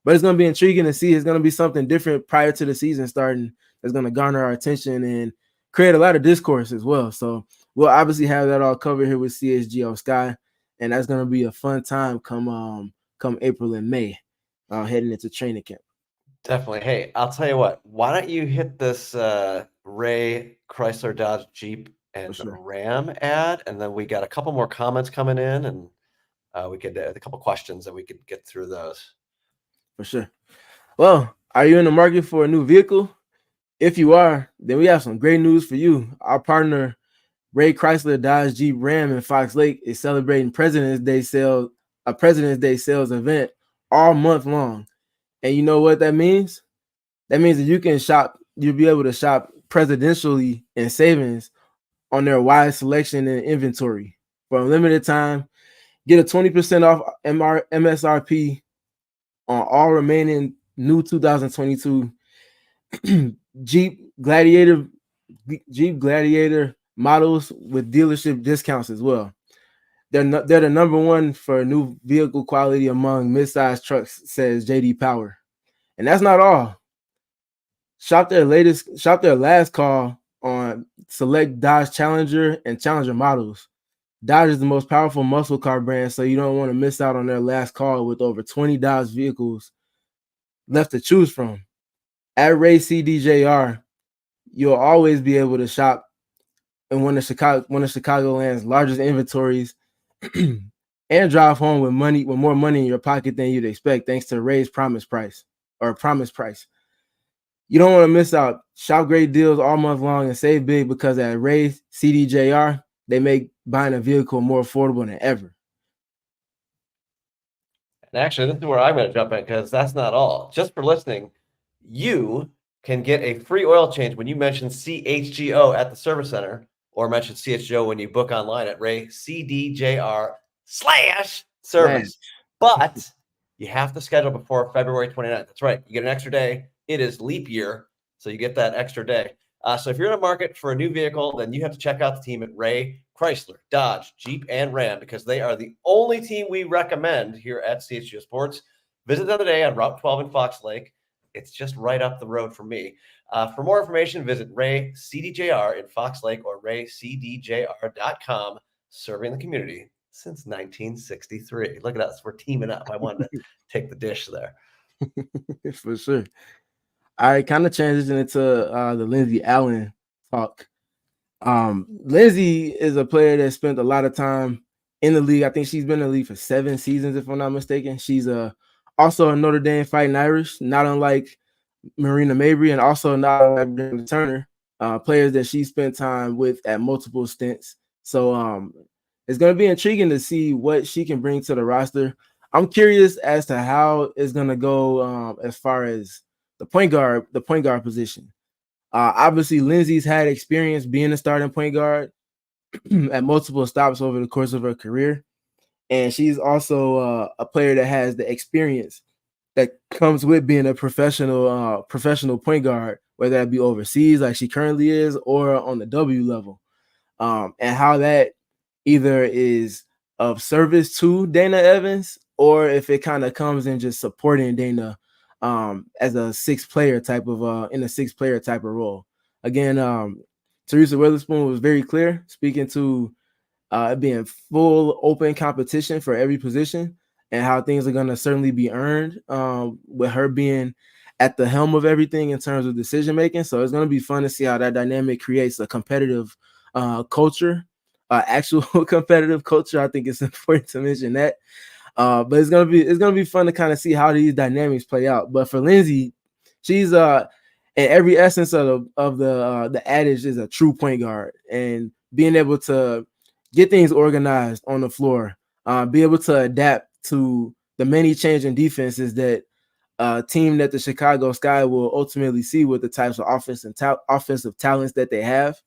But it's going to be intriguing to see. It's going to be something different prior to the season starting that's going to garner our attention and create a lot of discourse as well. So we'll obviously have that all covered here with CHGO Sky, and that's going to be a fun time come April and May, heading into training camp. Definitely. Hey, I'll tell you what. Why don't you hit this Ray Chrysler Dodge Jeep and Ram ad, and then we got a couple more comments coming in, and we could a couple questions that we could get through those. For sure. Well, are you in the market for a new vehicle? If you are, then we have some great news for you. Our partner, Ray Chrysler Dodge Jeep Ram in Fox Lake, is celebrating President's Day sales event all month long. And you know what that means? That means that you'll be able to shop presidentially in savings on their wide selection and inventory. For a limited time, get a 20% off MSRP on all remaining new 2022 Jeep Gladiator models with dealership discounts as well. They're the number one for new vehicle quality among midsize trucks, says JD Power. And that's not all. Shop their last call on select Dodge Challenger and Challenger models. Dodge is the most powerful muscle car brand, so you don't want to miss out on their last call with over 20 Dodge vehicles left to choose from. At Ray CDJR, you'll always be able to shop in one of Chicagoland's largest inventories and drive home with more money in your pocket than you'd expect, thanks to Ray's promise price. You don't want to miss out. Shop great deals all month long and save big, because at Ray CDJR, they make buying a vehicle more affordable than ever. And actually, this is where I'm going to jump in, because that's not all. Just for listening, you can get a free oil change when you mention CHGO at the service center, or mention CHGO when you book online at RayCDJR/service. But you have to schedule before February 29th. That's right. You get an extra day. It is leap year, so you get that extra day. So if you're in a market for a new vehicle, then you have to check out the team at Ray Chrysler, Dodge, Jeep, and Ram, because they are the only team we recommend here at CHGO Sports. Visit them today on Route 12 in Fox Lake. It's just right up the road from me. For more information, visit Ray CDJR in Fox Lake or raycdjr.com, serving the community since 1963. Look at us. We're teaming up. I wanted to take the dish there. For sure. I kind of transitioned into the Lindsey Allen talk. Lindsey is a player that spent a lot of time in the league. I think she's been in the league for 7 seasons, if I'm not mistaken. She's also a Notre Dame Fighting Irish, not unlike Marina Mabry, and also not unlike Brianna Turner, players that she spent time with at multiple stints. So it's going to be intriguing to see what she can bring to the roster. I'm curious as to how it's going to go as far as the point guard position. Obviously, Lindsey's had experience being a starting point guard at multiple stops over the course of her career. And she's also a player that has the experience that comes with being a professional point guard, whether that be overseas like she currently is or on the W level. And how that either is of service to Dana Evans, or if it kind of comes in just supporting Dana as a sixth player type of role. Again, Teresa Witherspoon was very clear, speaking to it being full open competition for every position, and how things are going to certainly be earned with her being at the helm of everything in terms of decision making. So it's going to be fun to see how that dynamic creates a competitive culture, actual competitive culture. I think it's important to mention that. But it's gonna be fun to kind of see how these dynamics play out. But for Lindsey, she's in every essence of the adage is a true point guard, and being able to get things organized on the floor, be able to adapt to the many changing defenses that team that the Chicago Sky will ultimately see with the types of offensive talents that they have.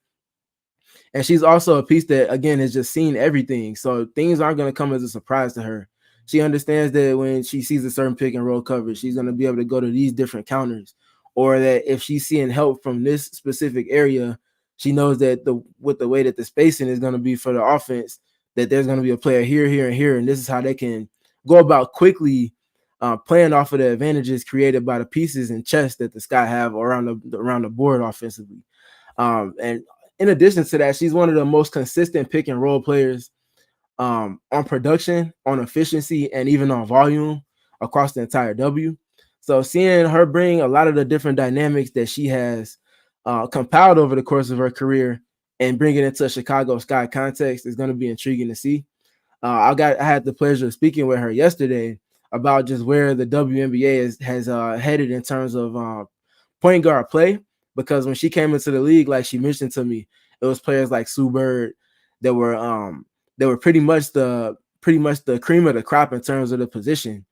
And she's also a piece that, again, has just seen everything. So things aren't going to come as a surprise to her. She understands that when she sees a certain pick and roll coverage, she's going to be able to go to these different counters, or that if she's seeing help from this specific area, she knows that with the way that the spacing is going to be for the offense, that there's going to be a player here, here, and here. And this is how they can go about quickly playing off of the advantages created by the pieces and chess that the Sky have around the board offensively. And in addition to that, she's one of the most consistent pick and roll players on production, on efficiency, and even on volume across the entire W. So seeing her bring a lot of the different dynamics that she has compiled over the course of her career and bring it into a Chicago Sky context is going to be intriguing to see. I had the pleasure of speaking with her yesterday about just where the WNBA has headed in terms of point guard play, because when she came into the league, like she mentioned to me, it was players like Sue Bird that were pretty much the cream of the crop in terms of the position.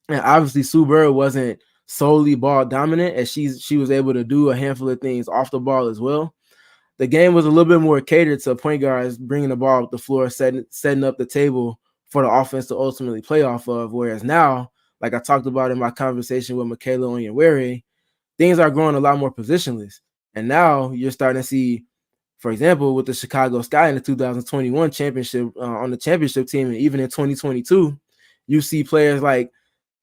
And obviously Sue Bird wasn't solely ball dominant, as she was able to do a handful of things off the ball as well. The game was a little bit more catered to point guards bringing the ball up the floor, setting up the table for the offense to ultimately play off of. Whereas now, like I talked about in my conversation with Michaela Onyenwere, things are growing a lot more positionless. And now you're starting to see, for example, with the Chicago Sky in the 2021 championship on the championship team, and even in 2022, you see players like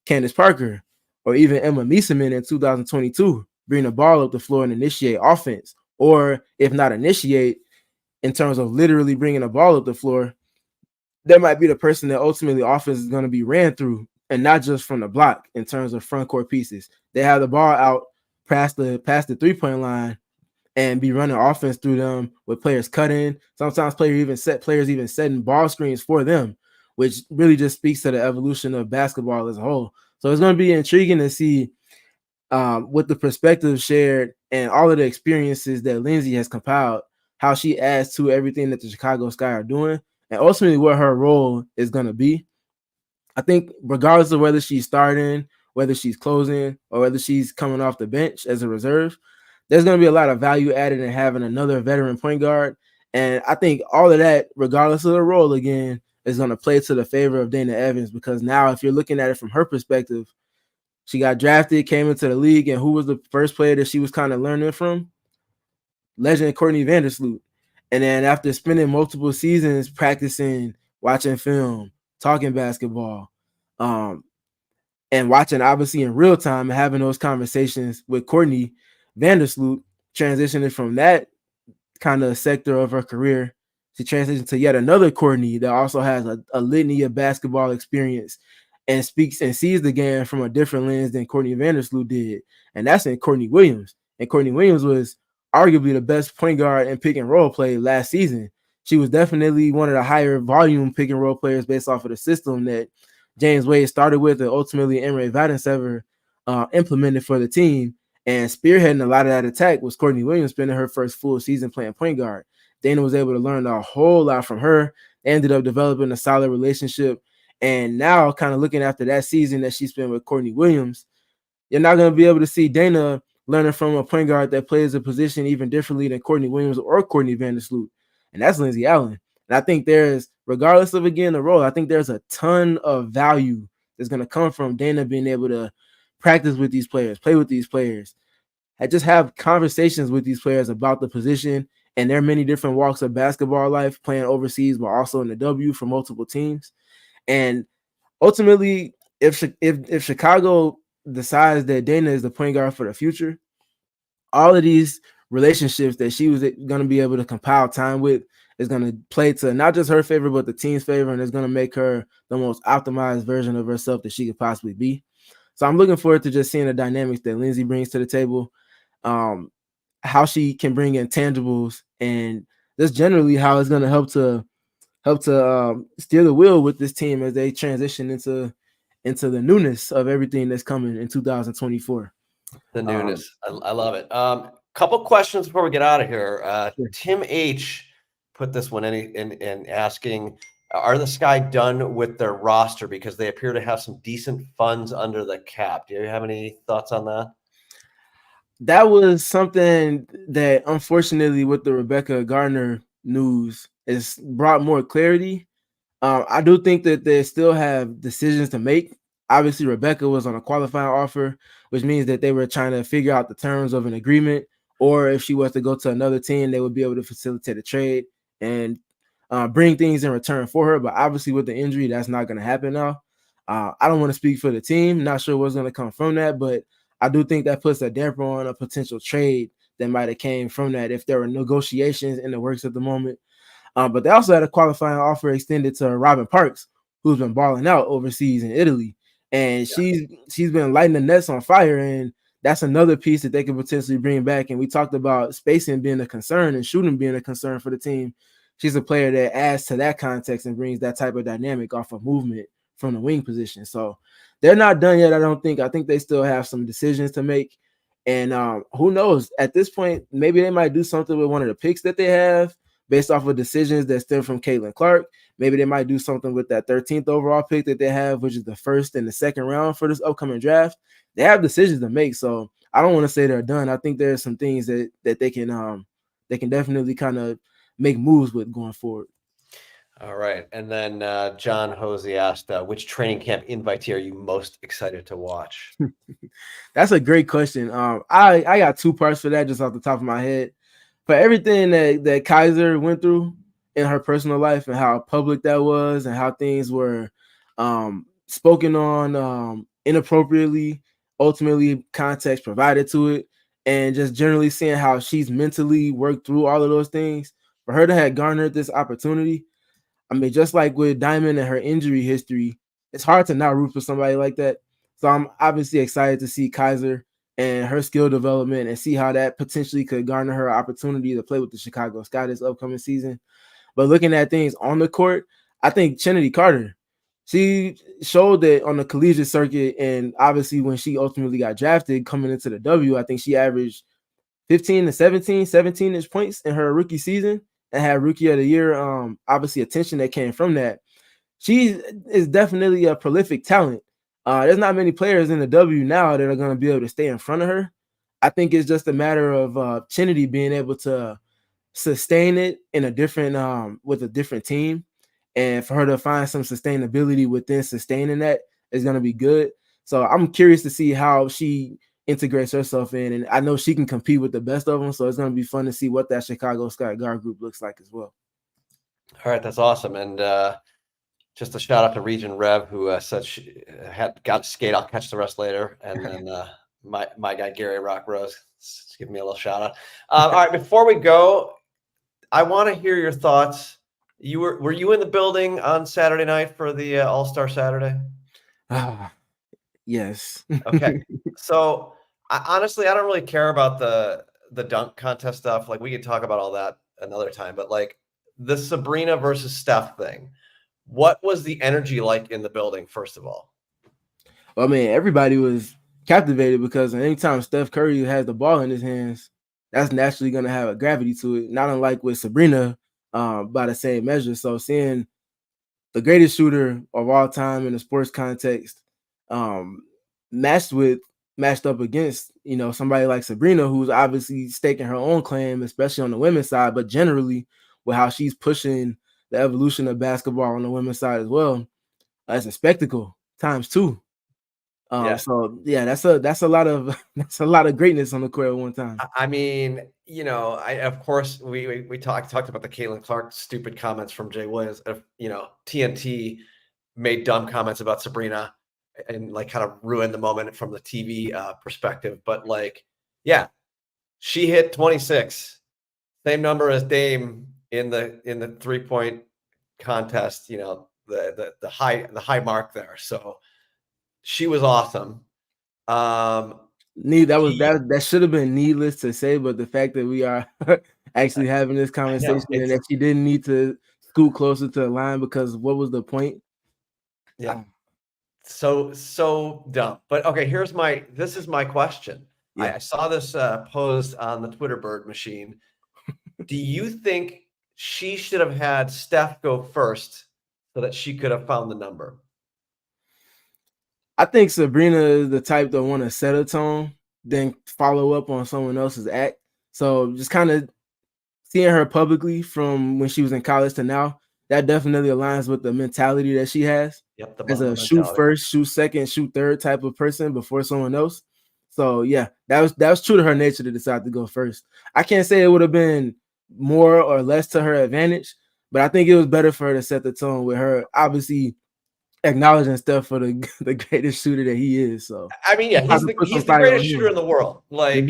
Candace Parker or even Emma Mieseman in 2022 bring the ball up the floor and initiate offense, or if not initiate, in terms of literally bringing the ball up the floor, that might be the person that ultimately offense is going to be ran through, and not just from the block in terms of front court pieces. They have the ball out past the 3-point line and be running offense through them with players cutting. Sometimes players even setting ball screens for them, which really just speaks to the evolution of basketball as a whole. So it's going to be intriguing to see with the perspective shared and all of the experiences that Lindsay has compiled, how she adds to everything that the Chicago Sky are doing, and ultimately what her role is going to be. I think regardless of whether she's starting, whether she's closing, or whether she's coming off the bench as a reserve, there's going to be a lot of value added in having another veteran point guard. And I think all of that, regardless of the role again, is going to play to the favor of Dana Evans, because now if you're looking at it from her perspective, she got drafted, came into the league, and who was the first player that she was kind of learning from? Legend Courtney Vandersloot. And then after spending multiple seasons practicing, watching film, talking basketball, and watching obviously in real time and having those conversations with Courtney Vandersloot, transitioning from that kind of sector of her career to transition to yet another Courtney that also has a litany of basketball experience and speaks and sees the game from a different lens than Courtney Vandersloot did. And that's in Courtney Williams. And Courtney Williams was arguably the best point guard in pick and roll play last season. She was definitely one of the higher volume pick and roll players based off of the system that James Wade started with and ultimately Emre Vadensever implemented for the team. And spearheading a lot of that attack was Courtney Williams, spending her first full season playing point guard. Dana was able to learn a whole lot from her. They ended up developing a solid relationship. And now, kind of looking after that season that she spent with Courtney Williams, you're not going to be able to see Dana learning from a point guard that plays a position even differently than Courtney Williams or Courtney Vandersloot. And that's Lindsay Allen. And I think there's, regardless of, again, the role, I think there's a ton of value that's going to come from Dana being able to practice with these players, play with these players, and just have conversations with these players about the position and their many different walks of basketball life, playing overseas, but also in the W for multiple teams. And ultimately, if Chicago decides that Dana is the point guard for the future, all of these relationships that she was going to be able to compile time with is going to play to not just her favor, but the team's favor, and it's going to make her the most optimized version of herself that she could possibly be. So I'm looking forward to just seeing the dynamics that Lindsay brings to the table, how she can bring in tangibles, and just generally how it's going to help to steer the wheel with this team as they transition into the newness of everything that's coming in 2024. The newness. I love it. Couple questions before we get out of here. Sure. Tim H put this one in asking, are the Sky done with their roster because they appear to have some decent funds under the cap? Do you have any thoughts on that? That was something that, unfortunately, with the Rebecca Garner news, has brought more clarity. I do think that they still have decisions to make. Obviously, Rebecca was on a qualifying offer, which means that they were trying to figure out the terms of an agreement, or if she was to go to another team, they would be able to facilitate a trade and bring things in return for her. But obviously, with the injury, that's not going to happen now. I don't want to speak for the team. Not sure what's going to come from that, but I do think that puts a damper on a potential trade that might have came from that if there were negotiations in the works at the moment. But they also had a qualifying offer extended to Robin Parks, who's been balling out overseas in Italy. And she's been lighting the nets on fire. And that's another piece that they could potentially bring back. And we talked about spacing being a concern and shooting being a concern for the team. She's a player that adds to that context and brings that type of dynamic off of movement from the wing position. So they're not done yet, I don't think. I think they still have some decisions to make. And who knows? At this point, maybe they might do something with one of the picks that they have based off of decisions that stem from Caitlin Clark. Maybe they might do something with that 13th overall pick that they have, which is the first and the second round for this upcoming draft. They have decisions to make. So I don't want to say they're done. I think there's some things that they can definitely kind of make moves with going forward. All right. And then John Hosey asked, which training camp invitee are you most excited to watch? That's a great question. I got two parts for that just off the top of my head. For everything that Kaiser went through in her personal life and how public that was and how things were spoken on inappropriately, ultimately context provided to it, and just generally seeing how she's mentally worked through all of those things, for her to have garnered this opportunity, I mean, just like with Diamond and her injury history, it's hard to not root for somebody like that. So I'm obviously excited to see Kaiser and her skill development and see how that potentially could garner her opportunity to play with the Chicago Sky this upcoming season. But looking at things on the court, I think Chennedy Carter, she showed that on the collegiate circuit, and obviously when she ultimately got drafted coming into the W, I think she averaged 15 to 17-ish points in her rookie season and had rookie of the year. Obviously attention that came from that. She is definitely a prolific talent. There's not many players in the W now that are going to be able to stay in front of her. I think it's just a matter of Chinity being able to sustain it in a different with a different team, and for her to find some sustainability within sustaining that is going to be good. So I'm curious to see how she integrates herself in, and I know she can compete with the best of them. So it's going to be fun to see what that Chicago Sky guard group looks like as well. All right, that's awesome. And just a shout out to Region Rev, who said she had got to skate. I'll catch the rest later. And then my guy Gary Rock Rose give me a little shout out. All right, before we go, I want to hear your thoughts. Were you in the building on Saturday night for the All-Star Saturday? Yes. Okay. So honestly, I don't really care about the dunk contest stuff. Like, we could talk about all that another time, but like the Sabrina versus Steph thing, what was the energy like in the building, first of all? Well, I mean, everybody was captivated because anytime Steph Curry has the ball in his hands, that's naturally going to have a gravity to it, not unlike with Sabrina by the same measure. So seeing the greatest shooter of all time in a sports context matched up against, somebody like Sabrina, who's obviously staking her own claim, especially on the women's side, but generally with how she's pushing the evolution of basketball on the women's side as well. That's a spectacle times two. So yeah, that's a lot of greatness on the court at one time. I mean, of course we talked about the Caitlin Clark stupid comments from Jay Williams. TNT made dumb comments about Sabrina and like kind of ruined the moment from the TV perspective. But like, yeah, she hit 26, same number as Dame in the 3-point contest. The high mark there. So she was awesome. That should have been needless to say, but the fact that we are actually having this conversation and that she didn't need to scoot closer to the line, because what was the point? Yeah. So dumb. But okay, this is my question. Yeah. I saw this posed on the Twitter bird machine. Do you think she should have had Steph go first so that she could have found the number? I think Sabrina is the type that want to set a tone, then follow up on someone else's act. So just kind of seeing her publicly from when she was in college to now, that definitely aligns with the mentality that she has. Yep, as a shoot first, shoot second, shoot third type of person before someone else. So yeah, that was true to her nature to decide to go first. I can't say it would have been more or less to her advantage, but I think it was better for her to set the tone with her obviously acknowledging Steph for the greatest shooter that he is. So I mean, yeah, he's the greatest shooter in the world. Like,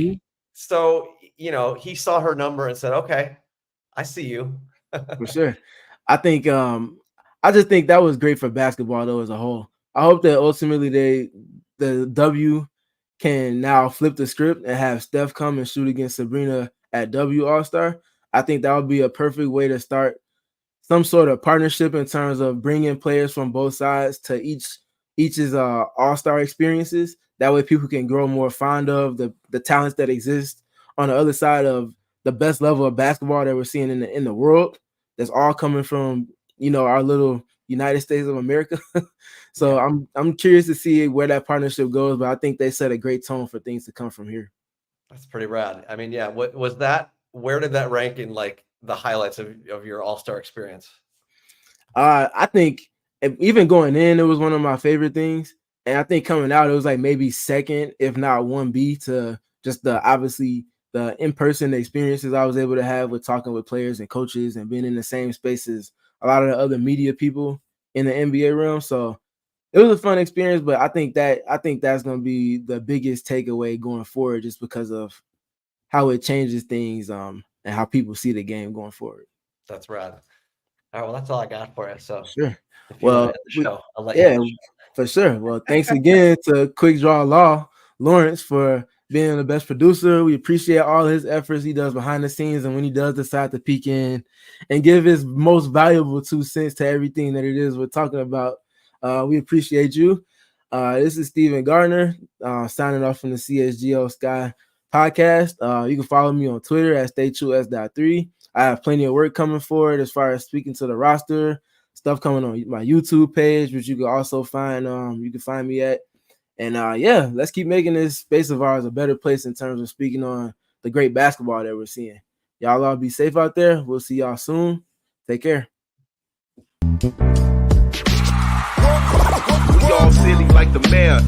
so he saw her number and said, "Okay, I see you." For sure. I think I just think that was great for basketball though as a whole. I hope that ultimately the W can now flip the script and have Steph come and shoot against Sabrina at W All-Star. I think that would be a perfect way to start some sort of partnership in terms of bringing players from both sides to each's All-Star experiences. That way people can grow more fond of the talents that exist on the other side of the best level of basketball that we're seeing in the world. That's all coming from, our little United States of America. So yeah. I'm curious to see where that partnership goes, but I think they set a great tone for things to come from here. That's pretty rad. I mean, yeah, what was that? Where did that rank in like the highlights of your All-Star experience? I think even going in, it was one of my favorite things. And I think coming out, it was like maybe second, if not 1B, to just the in-person experiences I was able to have with talking with players and coaches and being in the same spaces a lot of the other media people in the NBA realm. So it was a fun experience, but I think that's going to be the biggest takeaway going forward, just because of how it changes things and how people see the game going forward. That's rad. All right, well, that's all I got for you. So sure. Well, I'll let you for sure. Well, thanks again to Quick Draw Law, Lawrence, for being the best producer. We appreciate all his efforts he does behind the scenes, and when he does decide to peek in and give his most valuable 2 cents to everything that it is we're talking about, We appreciate you. This is Steven Garner signing off from the CHGO Sky Podcast. You can follow me on Twitter at StayTrueS.3. I have plenty of work coming forward as far as speaking to the roster, stuff coming on my YouTube page, which you can also find. You can find me at. And yeah, let's keep making this space of ours a better place in terms of speaking on the great basketball that we're seeing. Y'all all be safe out there. We'll see y'all soon. Take care. We all silly like the mayor.